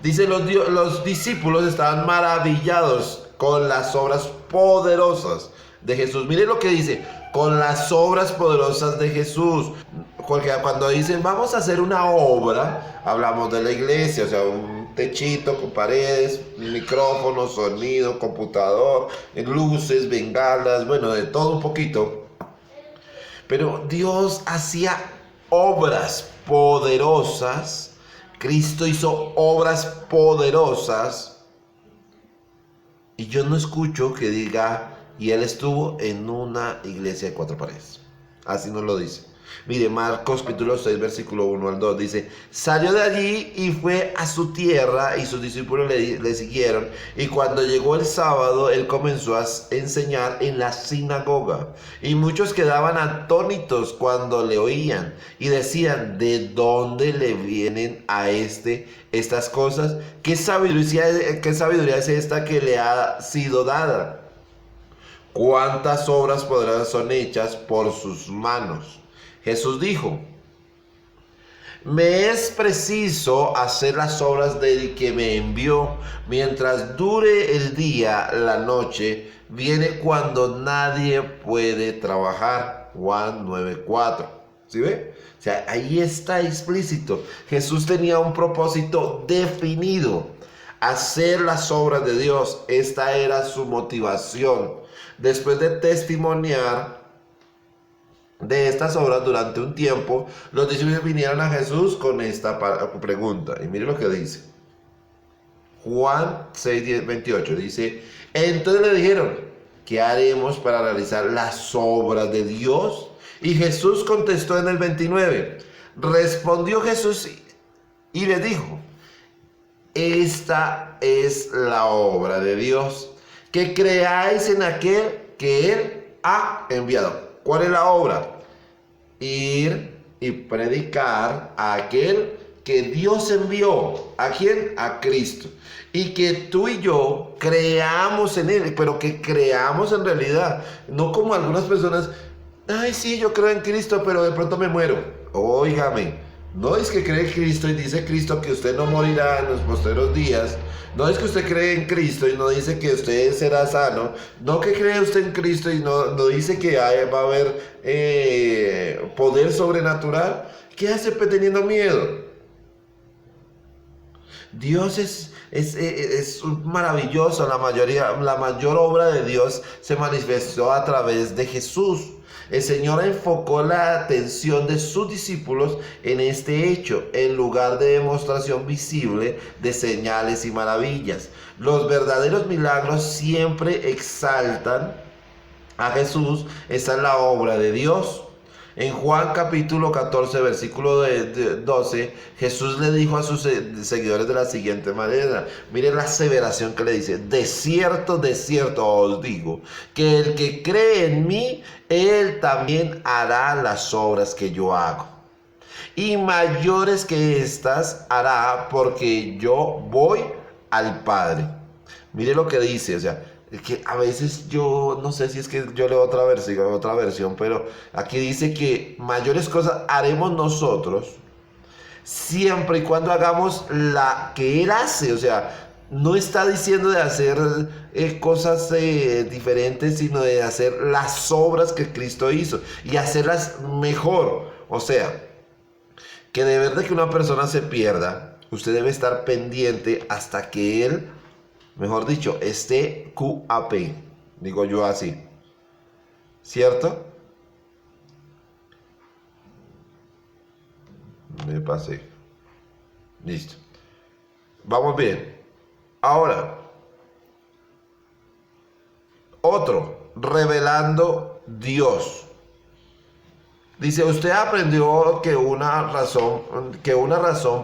Dice, los discípulos estaban maravillados con las obras poderosas de Jesús. Miren lo que dice, con las obras poderosas de Jesús. Porque cuando dicen, vamos a hacer una obra, hablamos de la iglesia, o sea, un techito con paredes, micrófonos, sonido, computador, luces, bengalas, bueno, de todo un poquito. Pero Dios hacía obras poderosas. Cristo hizo obras poderosas y yo no escucho que diga, y Él estuvo en una iglesia de 4 paredes. Así nos lo dice. Mire, Marcos capítulo 6, versículo 1 al 2 dice, salió de allí y fue a su tierra y sus discípulos le siguieron. Y cuando llegó el sábado, Él comenzó a enseñar en la sinagoga. Y muchos quedaban atónitos cuando le oían y decían, ¿de dónde le vienen a estas cosas? ¿Qué sabiduría es esta que le ha sido dada? ¿Cuántas obras poderosas son hechas por sus manos? Jesús dijo, me es preciso hacer las obras del que me envió. Mientras dure el día, la noche viene cuando nadie puede trabajar. Juan 9:4. ¿Sí ve? O sea, ahí está explícito. Jesús tenía un propósito definido. Hacer las obras de Dios. Esta era su motivación. Después de testimoniar de estas obras durante un tiempo, los discípulos vinieron a Jesús con esta pregunta. Y mire lo que dice. Juan 6:28 dice, entonces le dijeron, ¿qué haremos para realizar las obras de Dios? Y Jesús contestó en el 29. Respondió Jesús y le dijo, esta es la obra de Dios, que creáis en aquel que Él ha enviado. ¿Cuál es la obra? Ir y predicar a aquel que Dios envió. ¿A quién? A Cristo. Y que tú y yo creamos en Él, pero que creamos en realidad. No como algunas personas, ay sí, yo creo en Cristo, pero de pronto me muero. Óigame, no es que cree en Cristo y dice Cristo que usted no morirá en los posteriores días. No es que usted cree en Cristo y no dice que usted será sano. No que cree usted en Cristo y no dice que va a haber poder sobrenatural. ¿Qué hace teniendo miedo? Dios es maravilloso. La mayor obra de Dios se manifestó a través de Jesús. El Señor enfocó la atención de sus discípulos en este hecho, en lugar de demostración visible de señales y maravillas. Los verdaderos milagros siempre exaltan a Jesús. Esa es la obra de Dios. En Juan capítulo 14, versículo 12, Jesús le dijo a sus seguidores de la siguiente manera. Miren la aseveración que le dice. De cierto os digo, que el que cree en mí, él también hará las obras que yo hago. Y mayores que estas hará, porque yo voy al Padre. Mire lo que dice, o sea, que a veces yo no sé si es que yo leo otra versión, pero aquí dice que mayores cosas haremos nosotros siempre y cuando hagamos la que Él hace. O sea, no está diciendo de hacer cosas diferentes, sino de hacer las obras que Cristo hizo y hacerlas mejor. O sea, que de verdad que una persona se pierda, usted debe estar pendiente hasta que Él, mejor dicho, esté QAP, digo yo así, ¿cierto? Me pasé. Listo. Vamos bien. Ahora, otro, revelando Dios. Dice, usted aprendió que una razón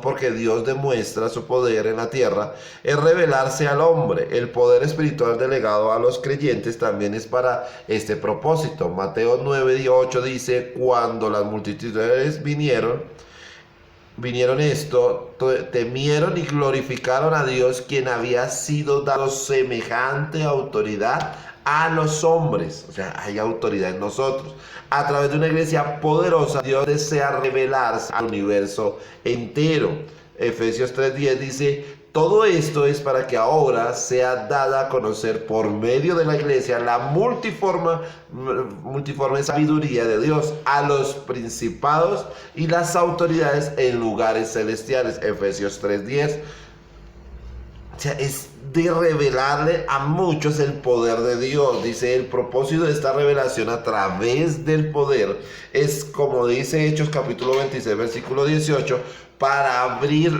porque Dios demuestra su poder en la tierra es revelarse al hombre. El poder espiritual delegado a los creyentes también es para este propósito. Mateo 9:8 dice, cuando las multitudes vinieron, vinieron esto, temieron y glorificaron a Dios, quien había sido dado semejante autoridad a los hombres. O sea, hay autoridad en nosotros. A través de una iglesia poderosa, Dios desea revelarse al universo entero. Efesios 3:10 dice: todo esto es para que ahora sea dada a conocer por medio de la iglesia la multiforme sabiduría de Dios a los principados y las autoridades en lugares celestiales. Efesios 3:10. O sea, es de revelarle a muchos el poder de Dios. Dice, el propósito de esta revelación a través del poder es, como dice Hechos capítulo 26, versículo 18, para abrir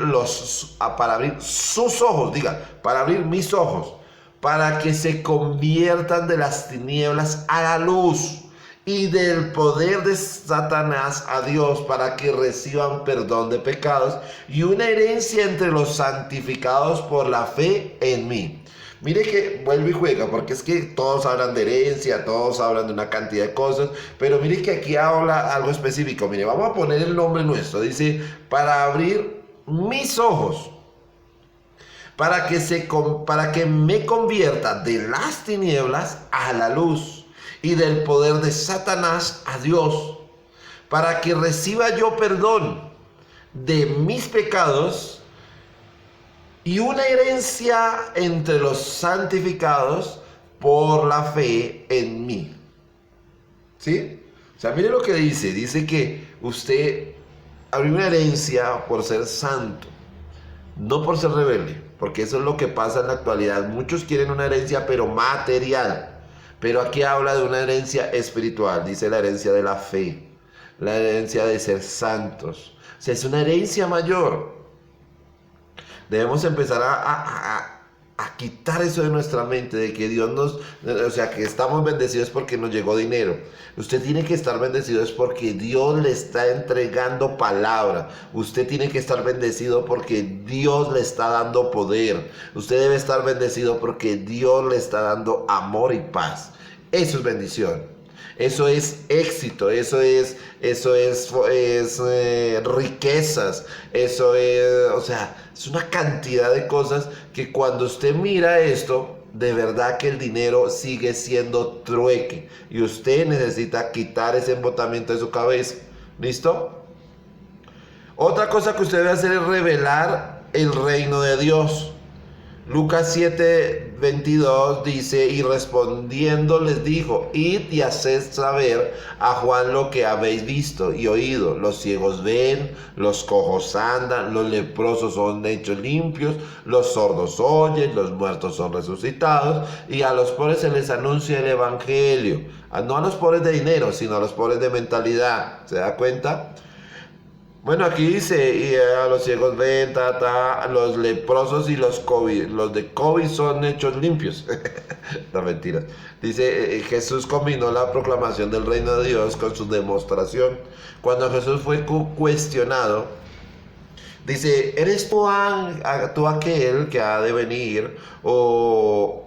sus ojos, diga, para abrir mis ojos, para que se conviertan de las tinieblas a la luz y del poder de Satanás a Dios, para que reciban perdón de pecados y una herencia entre los santificados por la fe en mí. Mire que vuelve y juega, porque es que todos hablan de herencia, todos hablan de una cantidad de cosas, pero mire que aquí habla algo específico. Mire, vamos a poner el nombre nuestro. Dice, para abrir mis ojos, para que me convierta de las tinieblas a la luz y del poder de Satanás a Dios, para que reciba yo perdón de mis pecados y una herencia entre los santificados por la fe en mí. ¿Sí? O sea, mire lo que dice. Dice que usted abrió una herencia por ser santo, no por ser rebelde, porque eso es lo que pasa en la actualidad. Muchos quieren una herencia pero material. Pero aquí habla de una herencia espiritual, dice la herencia de la fe, la herencia de ser santos. O sea, es una herencia mayor. Debemos empezar a quitar eso de nuestra mente, de que Dios o sea, que estamos bendecidos porque nos llegó dinero. Usted tiene que estar bendecido es porque Dios le está entregando palabra. Usted tiene que estar bendecido porque Dios le está dando poder. Usted debe estar bendecido porque Dios le está dando amor y paz. Eso es bendición. Eso es éxito, eso es riquezas, eso es, o sea, es una cantidad de cosas que cuando usted mira esto, de verdad que el dinero sigue siendo trueque y usted necesita quitar ese embotamiento de su cabeza. ¿Listo? Otra cosa que usted debe hacer es revelar el reino de Dios. Lucas 7:22 dice, y respondiendo les dijo, id y haced saber a Juan lo que habéis visto y oído. Los ciegos ven, los cojos andan, los leprosos son hechos limpios, los sordos oyen, los muertos son resucitados, y a los pobres se les anuncia el evangelio. No a los pobres de dinero, sino a los pobres de mentalidad. ¿Se da cuenta? Bueno, aquí dice, y a los ciegos ven, los leprosos y los de COVID son hechos limpios. No, mentiras. Dice, Jesús combinó la proclamación del reino de Dios con su demostración. Cuando Jesús fue cuestionado, dice, ¿eres tú aquel que ha de venir o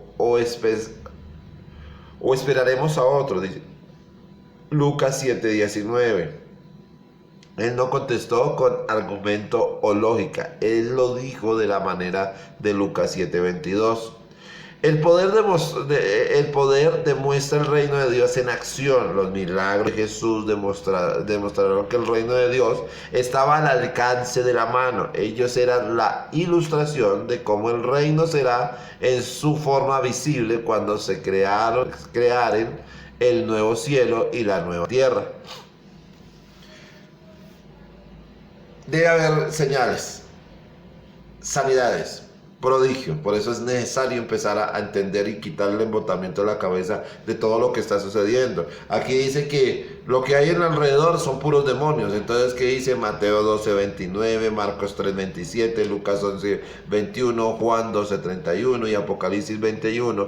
esperaremos a otro? Dice Lucas 7:19. Él no contestó con argumento o lógica. Él lo dijo de la manera de Lucas 7:22. El poder demuestra el reino de Dios en acción. Los milagros de Jesús demostraron que el reino de Dios estaba al alcance de la mano. Ellos eran la ilustración de cómo el reino será en su forma visible cuando se crearen el nuevo cielo y la nueva tierra. Debe haber señales, sanidades, prodigios. Por eso es necesario empezar a entender y quitar el embotamiento de la cabeza de todo lo que está sucediendo. Aquí dice que lo que hay en alrededor son puros demonios. Entonces, ¿qué dice Mateo 12:29, Marcos 3:27, Lucas 11:21, Juan 12:31 y Apocalipsis 21?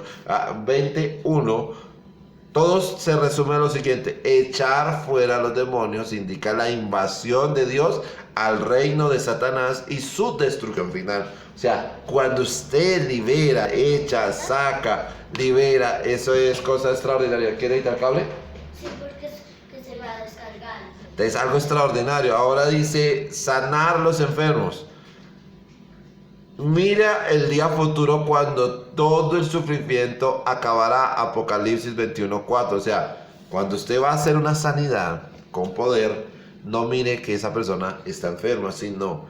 Todos se resumen a lo siguiente: echar fuera a los demonios indica la invasión de Dios al reino de Satanás y su destrucción final. O sea, cuando usted libera, echa, saca, libera, eso es cosa extraordinaria. ¿Quiere ir al cable? Sí, porque es que se va a descargar. Entonces, algo extraordinario. Ahora dice sanar los enfermos. Mira el día futuro cuando todo el sufrimiento acabará. Apocalipsis 21:4. O sea, cuando usted va a hacer una sanidad con poder, no mire que esa persona está enferma, sino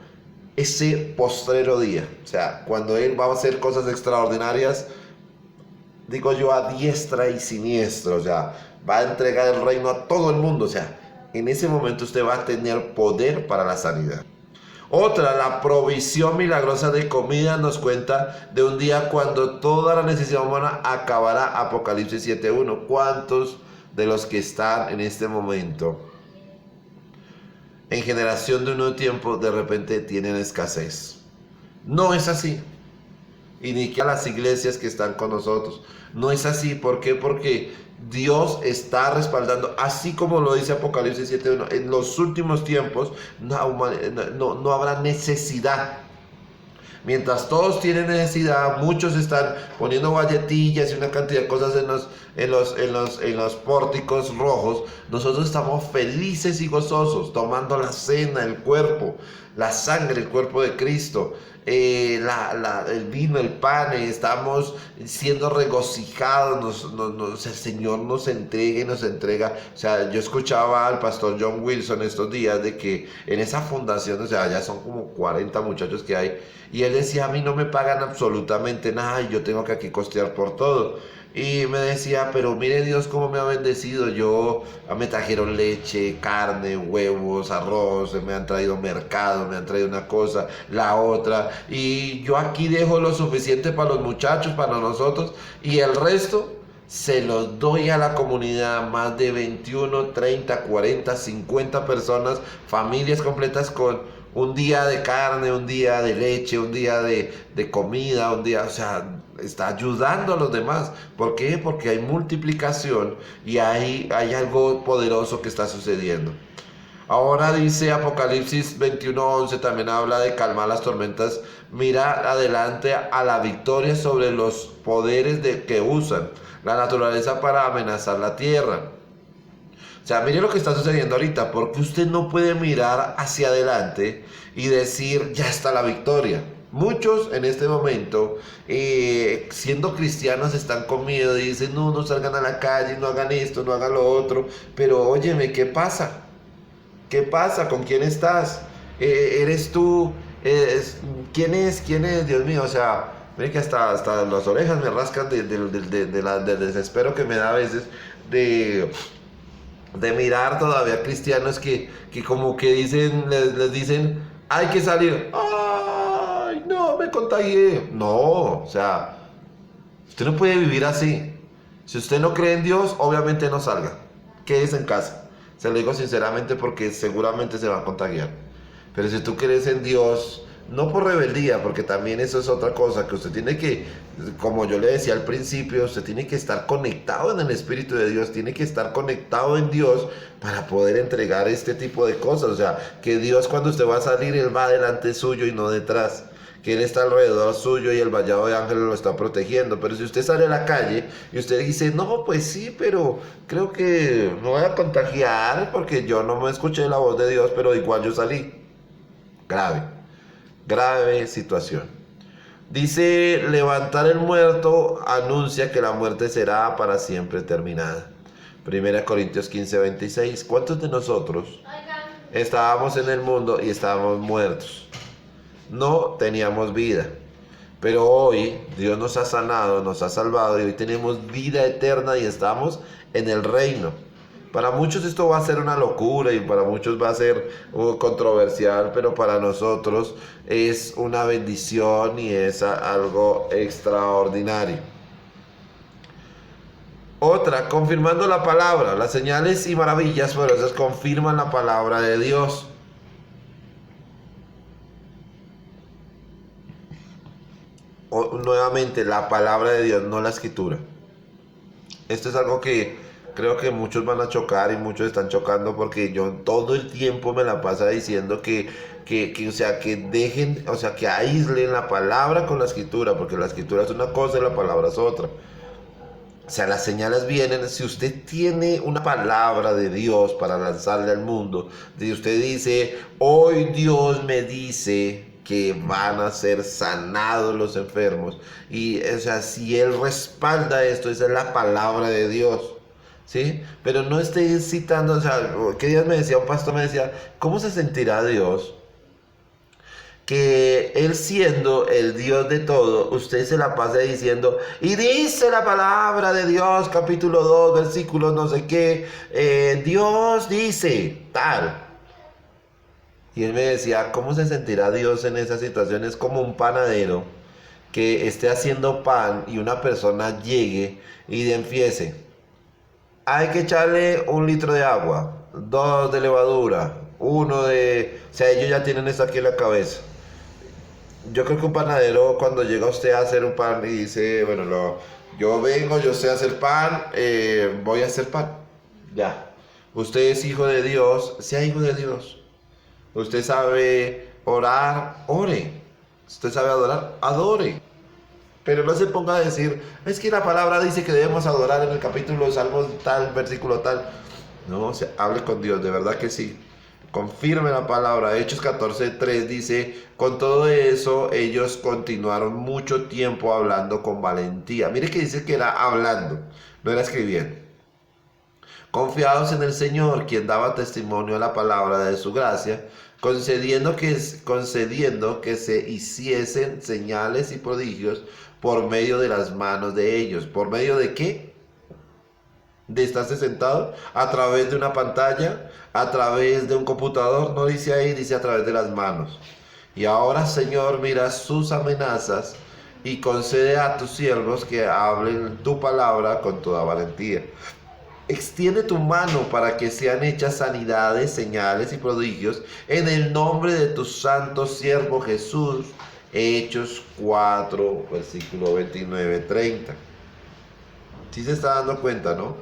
ese postrero día. O sea, cuando Él va a hacer cosas extraordinarias, digo yo, a diestra y siniestra. O sea, va a entregar el reino a todo el mundo. O sea, en ese momento usted va a tener poder para la sanidad. Otra, la provisión milagrosa de comida, nos cuenta de un día cuando toda la necesidad humana acabará. Apocalipsis 7:1. ¿Cuántos de los que están en este momento en generación de un nuevo tiempo de repente tienen escasez? No es así. Y ni que a las iglesias que están con nosotros. No es así. ¿Por qué? Porque Dios está respaldando, así como lo dice Apocalipsis 7:1, en los últimos tiempos no habrá necesidad. Mientras todos tienen necesidad, muchos están poniendo galletillas y una cantidad de cosas en los pórticos rojos. Nosotros estamos felices y gozosos, tomando la cena, el cuerpo, la sangre, el cuerpo de Cristo, el vino, el pan. Estamos siendo regocijados. El Señor nos entrega y nos entrega. O sea, yo escuchaba al pastor John Wilson estos días de que en esa fundación, o sea, ya son como 40 muchachos que hay, y él decía: a mí no me pagan absolutamente nada y yo tengo que aquí costear por todo. Y me decía: pero mire Dios cómo me ha bendecido. Me trajeron leche, carne, huevos, arroz, me han traído mercado, me han traído una cosa, la otra. Y yo aquí dejo lo suficiente para los muchachos, para nosotros, y el resto se los doy a la comunidad. Más de 21, 30, 40, 50 personas, familias completas con un día de carne, un día de leche, un día de comida, un día, o sea, está ayudando a los demás. ¿Por qué? Porque hay multiplicación y hay algo poderoso que está sucediendo. Ahora dice Apocalipsis 21:11, también habla de calmar las tormentas. Mira adelante a la victoria sobre los poderes que usan la naturaleza para amenazar la tierra. O sea, mire lo que está sucediendo ahorita, porque usted no puede mirar hacia adelante y decir: ya está la victoria. Muchos en este momento, siendo cristianos, están con miedo y dicen: no salgan a la calle, no hagan esto, no hagan lo otro. Pero óyeme, ¿qué pasa? ¿Qué pasa? ¿Con quién estás? ¿Eres tú? ¿Quién es? ¿Quién es? Dios mío, o sea, mire que hasta las orejas me rascan del desespero que me da a veces de mirar todavía cristianos que como que dicen, les dicen: hay que salir. ¡Ay, no, me contagié! No, o sea, usted no puede vivir así. Si usted no cree en Dios, obviamente no salga. Quédese en casa. Se lo digo sinceramente porque seguramente se va a contagiar. Pero si tú crees en Dios, no por rebeldía, porque también eso es otra cosa, que usted tiene que, como yo le decía al principio, usted tiene que estar conectado en el Espíritu de Dios, tiene que estar conectado en Dios para poder entregar este tipo de cosas. O sea, que Dios, cuando usted va a salir, Él va delante suyo y no detrás, que Él está alrededor suyo y el vallado de ángeles lo está protegiendo. Pero si usted sale a la calle y usted dice: no, pues sí, pero creo que me voy a contagiar porque yo no me escuché la voz de Dios, pero igual yo salí. Grave situación. Dice: levantar el muerto anuncia que la muerte será para siempre terminada. 1 Corintios 15:26. ¿Cuántos de nosotros estábamos en el mundo y estábamos muertos? No teníamos vida. Pero hoy Dios nos ha sanado, nos ha salvado y hoy tenemos vida eterna y estamos en el reino. Para muchos esto va a ser una locura y para muchos va a ser controversial, pero para nosotros es una bendición y es algo extraordinario. Otra, confirmando la palabra. Las señales y maravillas poderosas confirman la palabra de Dios. Nuevamente, la palabra de Dios, no la escritura. Esto es algo que creo que muchos van a chocar y muchos están chocando, porque yo todo el tiempo me la paso diciendo que dejen, o sea, que aíslen la palabra con la escritura, porque la escritura es una cosa y la palabra es otra. O sea, las señales vienen, si usted tiene una palabra de Dios para lanzarle al mundo, si usted dice, hoy Dios me dice que van a ser sanados los enfermos, y o sea, si Él respalda esto, esa es la palabra de Dios, ¿sí? Pero no esté citando, o sea, que Dios me decía, un pastor me decía, ¿cómo se sentirá Dios? Que Él siendo el Dios de todo, usted se la pasa diciendo, y dice la palabra de Dios, capítulo 2, versículo no sé qué, Dios dice, tal. Y él me decía, ¿cómo se sentirá Dios en esas situaciones? Como un panadero que esté haciendo pan y una persona llegue y empiece, hay que echarle 1 litro de agua, 2 de levadura, 1 de... O sea, ellos ya tienen esto aquí en la cabeza. Yo creo que un panadero cuando llega usted a hacer un pan y dice, bueno, yo vengo, yo sé hacer pan, voy a hacer pan. Ya. Usted es hijo de Dios, sea hijo de Dios. Usted sabe orar, ore. Usted sabe adorar, adore. Pero no se ponga a decir, es que la palabra dice que debemos adorar en el capítulo Salmos tal, versículo tal. No, o sea, hable con Dios, de verdad que sí. Confirme la palabra. Hechos 14:3 dice, con todo eso ellos continuaron mucho tiempo hablando con valentía. Mire que dice que era hablando, no era escribiendo. Confiados en el Señor, quien daba testimonio a la palabra de su gracia, concediendo que se hiciesen señales y prodigios por medio de las manos de ellos. ¿Por medio de qué? De estarse sentado a través de una pantalla, a través de un computador, no dice ahí, dice a través de las manos. Y ahora, Señor, mira sus amenazas y concede a tus siervos que hablen tu palabra con toda valentía. Extiende tu mano para que sean hechas sanidades, señales y prodigios en el nombre de tu santo siervo Jesús. Hechos 4, versículo 29-30. ¿Sí se está dando cuenta, no?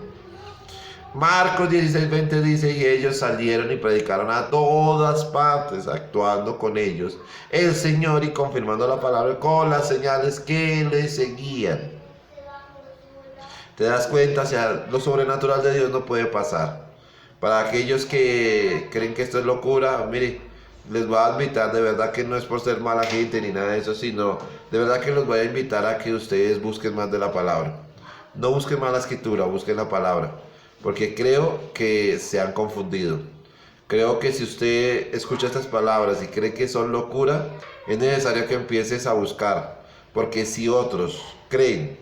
Marcos 16:20 dice, y ellos salieron y predicaron a todas partes, actuando con ellos el Señor y confirmando la palabra con las señales que le seguían. ¿Te das cuenta? O sea, lo sobrenatural de Dios no puede pasar. Para aquellos que creen que esto es locura, mire, les voy a invitar, de verdad que no es por ser mala gente ni nada de eso, sino de verdad que los voy a invitar a que ustedes busquen más de la palabra. No busquen más la escritura, busquen la palabra. Porque creo que se han confundido. Creo que si usted escucha estas palabras y cree que son locura, es necesario que empieces a buscar. Porque si otros creen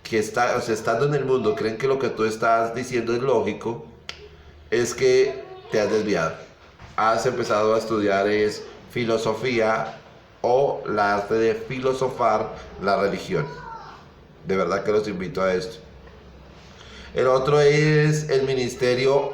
que estando en el mundo, creen que lo que tú estás diciendo es lógico, es que te has desviado. Has empezado a estudiar filosofía o la arte de filosofar la religión. De verdad que los invito a esto. El otro es el ministerio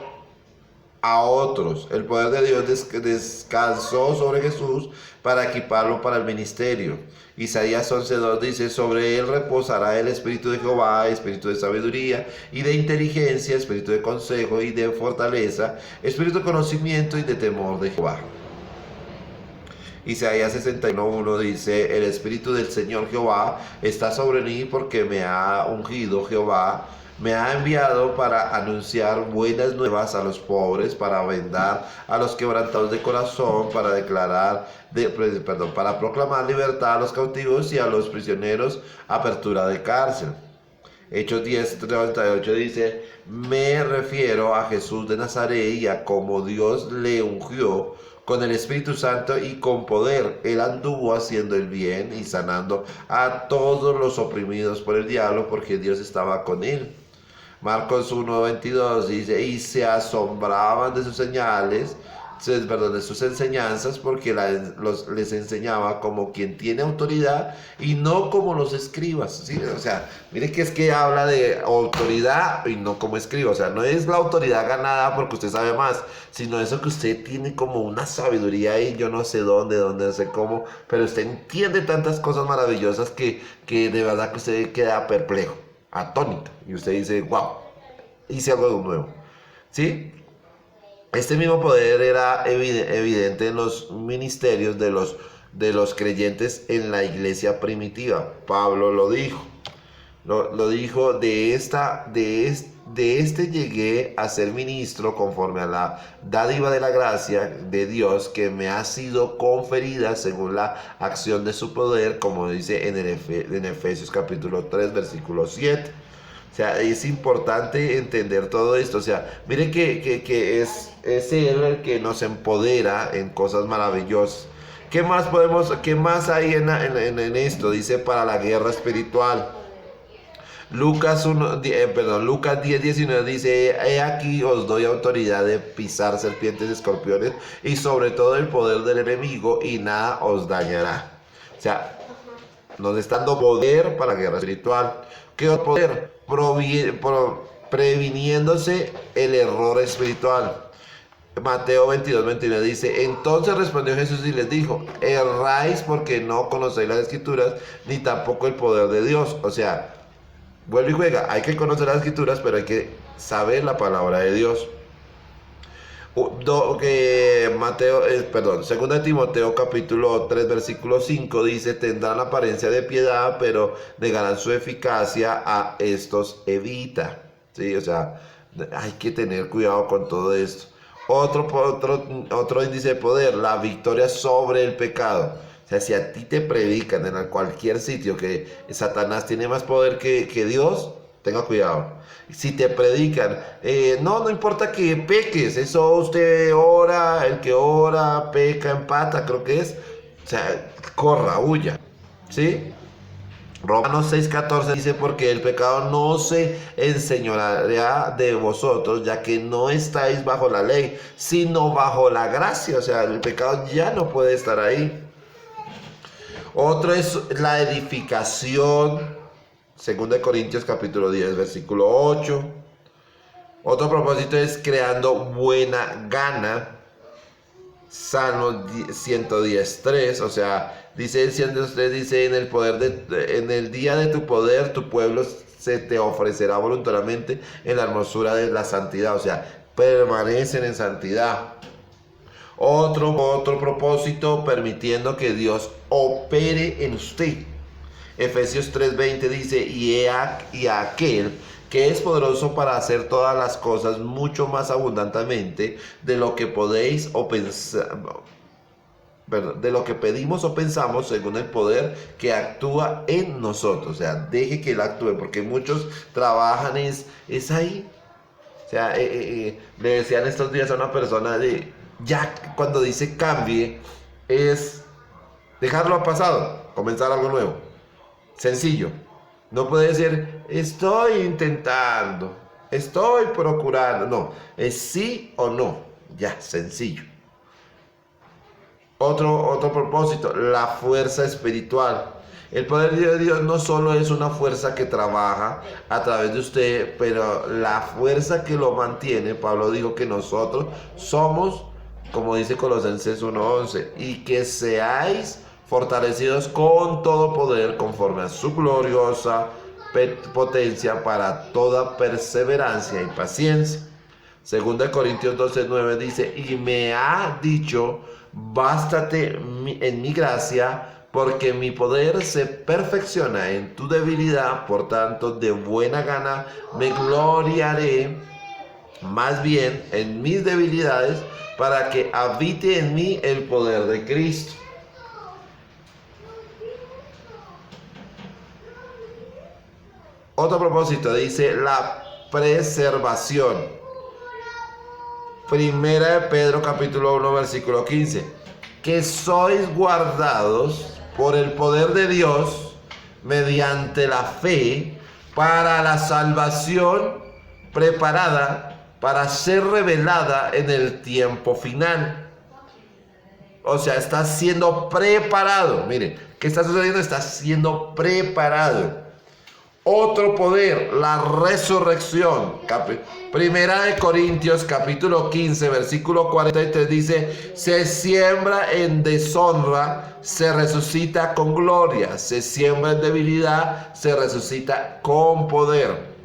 a otros. El poder de Dios descansó sobre Jesús para equiparlo para el ministerio. Isaías 11:2 dice, sobre él reposará el espíritu de Jehová, espíritu de sabiduría y de inteligencia, espíritu de consejo y de fortaleza, espíritu de conocimiento y de temor de Jehová. Isaías 61:1 dice, el espíritu del Señor Jehová está sobre mí porque me ha ungido Jehová. Me ha enviado para anunciar buenas nuevas a los pobres, para vendar a los quebrantados de corazón, para proclamar libertad a los cautivos y a los prisioneros, apertura de cárcel. Hechos 10:38 dice, me refiero a Jesús de Nazaret y a cómo Dios le ungió con el Espíritu Santo y con poder. Él anduvo haciendo el bien y sanando a todos los oprimidos por el diablo, porque Dios estaba con él. Marcos 1:22 dice, y se asombraban de sus señales, de sus enseñanzas, porque les enseñaba como quien tiene autoridad y no como los escribas. ¿Sí? O sea, mire que es que habla de autoridad y no como escriba. O sea, no es la autoridad ganada porque usted sabe más, sino eso que usted tiene como una sabiduría y yo no sé dónde, no sé cómo, pero usted entiende tantas cosas maravillosas que de verdad que usted queda perplejo, atónito, y usted dice, wow, hice algo nuevo, ¿sí? Este mismo poder era evidente en los ministerios de los creyentes en la iglesia primitiva. Pablo lo dijo. lo dijo, de este llegué a ser ministro conforme a la dádiva de la gracia de Dios que me ha sido conferida según la acción de su poder, como dice en Efesios capítulo 3, versículo 7. O sea, es importante entender todo esto. O sea, miren que es Él el que nos empodera en cosas maravillosas. ¿Qué más hay en esto? Dice para la guerra espiritual. Lucas 10, 19 dice, he aquí os doy autoridad de pisar serpientes y escorpiones y sobre todo el poder del enemigo y nada os dañará. O sea, nos está dando poder para la guerra espiritual. ¿Qué otro poder? Previniéndose el error espiritual. Mateo 22, 29 dice, entonces respondió Jesús y les dijo, erráis porque no conocéis las escrituras ni tampoco el poder de Dios. O sea, vuelve y juega, hay que conocer las escrituras, pero hay que saber la palabra de Dios. Segunda de Timoteo capítulo 3 versículo 5 dice, tendrán apariencia de piedad, pero negarán su eficacia, a estos evita. ¿Sí? O sea, hay que tener cuidado con todo esto. Otro índice de poder, la victoria sobre el pecado. O sea, si a ti te predican en cualquier sitio que Satanás tiene más poder que Dios, tenga cuidado. Si te predican, no importa que peques, eso usted ora, el que ora, peca, empata, creo que es. O sea, corra, huya. ¿Sí? Romanos 6:14 dice, porque el pecado no se enseñoreará de vosotros, ya que no estáis bajo la ley, sino bajo la gracia. O sea, el pecado ya no puede estar ahí. Otro es la edificación. 2 Corintios capítulo 10, versículo 8. Otro propósito es creando buena gana. Salmo 110:3. O sea, dice el 110:3, dice, en el día de tu poder, tu pueblo se te ofrecerá voluntariamente en la hermosura de la santidad. O sea, permanecen en santidad. Otro propósito, permitiendo que Dios opere en usted. Efesios 3:20 dice, y a aquel que es poderoso para hacer todas las cosas mucho más abundantemente de lo que podéis o pensar, de lo que pedimos o pensamos, según el poder que actúa en nosotros. O sea, deje que Él actúe, porque muchos trabajan es ahí. O sea, le decían estos días a una persona ya cuando dice cambie, es dejarlo a pasado, comenzar algo nuevo. Sencillo. No puede decir, estoy intentando, estoy procurando. No, es sí o no. Ya, sencillo. Otro propósito, la fuerza espiritual. El poder de Dios no solo es una fuerza que trabaja a través de usted, pero la fuerza que lo mantiene, Pablo dijo que nosotros somos, como dice Colosenses 1:11, y que seáis fortalecidos con todo poder conforme a su gloriosa potencia para toda perseverancia y paciencia. 2 Corintios 12:9 dice, y me ha dicho, bástate en mi gracia, porque mi poder se perfecciona en tu debilidad, por tanto de buena gana me gloriaré más bien en mis debilidades, para que habite en mí el poder de Cristo. Otro propósito dice la preservación. Primera de Pedro capítulo 1 versículo 15. Que sois guardados por el poder de Dios mediante la fe para la salvación preparada para ser revelada en el tiempo final. O sea, está siendo preparado. Miren, ¿qué está sucediendo? Está siendo preparado. Otro poder, la resurrección. Primera de Corintios capítulo 15 versículo 43 dice, se siembra en deshonra, se resucita con gloria, se siembra en debilidad, se resucita con poder.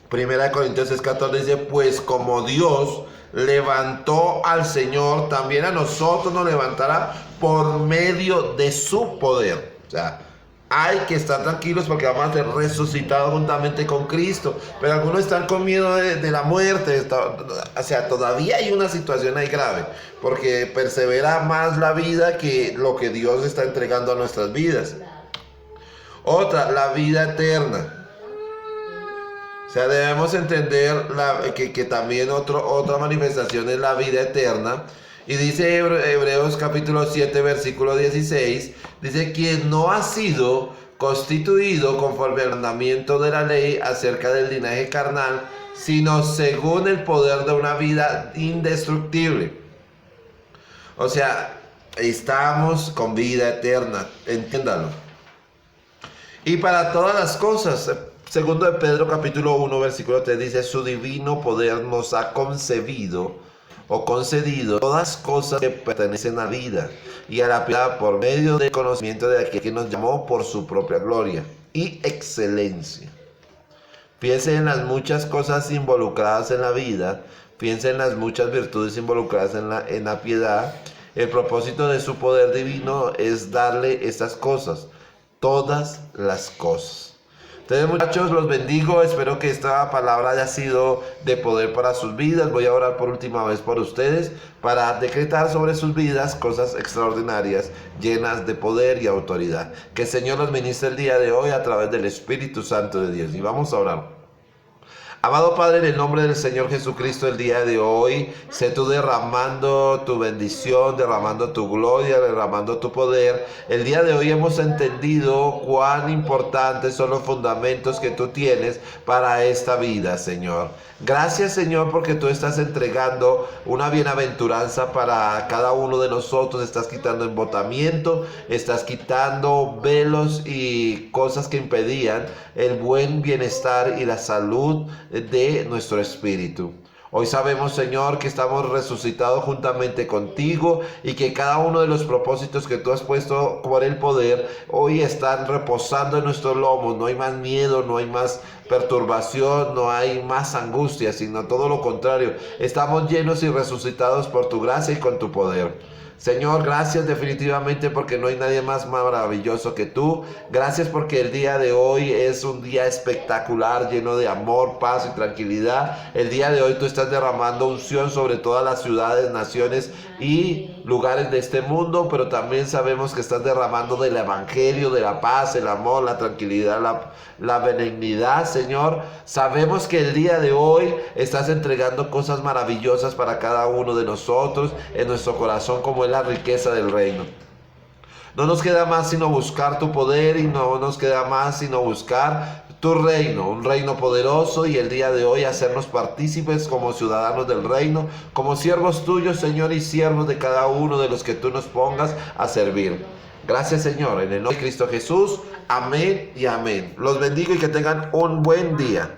Primera de Corintios 6:14 dice, pues como Dios levantó al Señor, también a nosotros nos levantará por medio de su poder. O sea, hay que estar tranquilos porque vamos a ser resucitados juntamente con Cristo. Pero algunos están con miedo de la muerte. O sea, todavía hay una situación ahí grave, porque persevera más la vida que lo que Dios está entregando a nuestras vidas. Otra, la vida eterna. O sea, debemos entender que también otra manifestación es la vida eterna. Y dice Hebreos capítulo 7, versículo 16, dice, quien no ha sido constituido conforme al mandamiento de la ley acerca del linaje carnal, sino según el poder de una vida indestructible. O sea, estamos con vida eterna, entiéndalo. Y para todas las cosas, segundo de Pedro capítulo 1, versículo 3, dice, su divino poder nos ha concebido o concedido todas cosas que pertenecen a vida y a la piedad por medio del conocimiento de aquel que nos llamó por su propia gloria y excelencia. Piense en las muchas cosas involucradas en la vida, piense en las muchas virtudes involucradas en la piedad. El propósito de su poder divino es darle estas cosas, todas las cosas. Entonces, muchachos, los bendigo. Espero que esta palabra haya sido de poder para sus vidas. Voy a orar por última vez por ustedes para decretar sobre sus vidas cosas extraordinarias, llenas de poder y autoridad. Que el Señor los ministre el día de hoy a través del Espíritu Santo de Dios. Y vamos a orar. Amado Padre, en el nombre del Señor Jesucristo, el día de hoy, sé tú derramando tu bendición, derramando tu gloria, derramando tu poder. El día de hoy hemos entendido cuán importantes son los fundamentos que tú tienes para esta vida, Señor. Gracias, Señor, porque tú estás entregando una bienaventuranza para cada uno de nosotros. Estás quitando embotamiento, estás quitando velos y cosas que impedían el buen bienestar y la salud de nuestro espíritu. Hoy sabemos, Señor, que estamos resucitados juntamente contigo y que cada uno de los propósitos que tú has puesto por el poder hoy están reposando en nuestros lomos. No hay más miedo, no hay más perturbación, no hay más angustia, sino todo lo contrario. Estamos llenos y resucitados por tu gracia y con tu poder. Señor, gracias definitivamente porque no hay nadie más maravilloso que tú. Gracias porque el día de hoy es un día espectacular, lleno de amor, paz y tranquilidad. El día de hoy tú estás derramando unción sobre todas las ciudades, naciones y lugares de este mundo, pero también sabemos que estás derramando del evangelio, de la paz, el amor, la tranquilidad, la benignidad, Señor. Sabemos que el día de hoy estás entregando cosas maravillosas para cada uno de nosotros en nuestro corazón, como es la riqueza del reino. No nos queda más sino buscar tu poder y no nos queda más sino buscar tu reino, un reino poderoso, y el día de hoy hacernos partícipes como ciudadanos del reino, como siervos tuyos, Señor, y siervos de cada uno de los que tú nos pongas a servir. Gracias, Señor, en el nombre de Cristo Jesús. Amén y amén. Los bendigo y que tengan un buen día.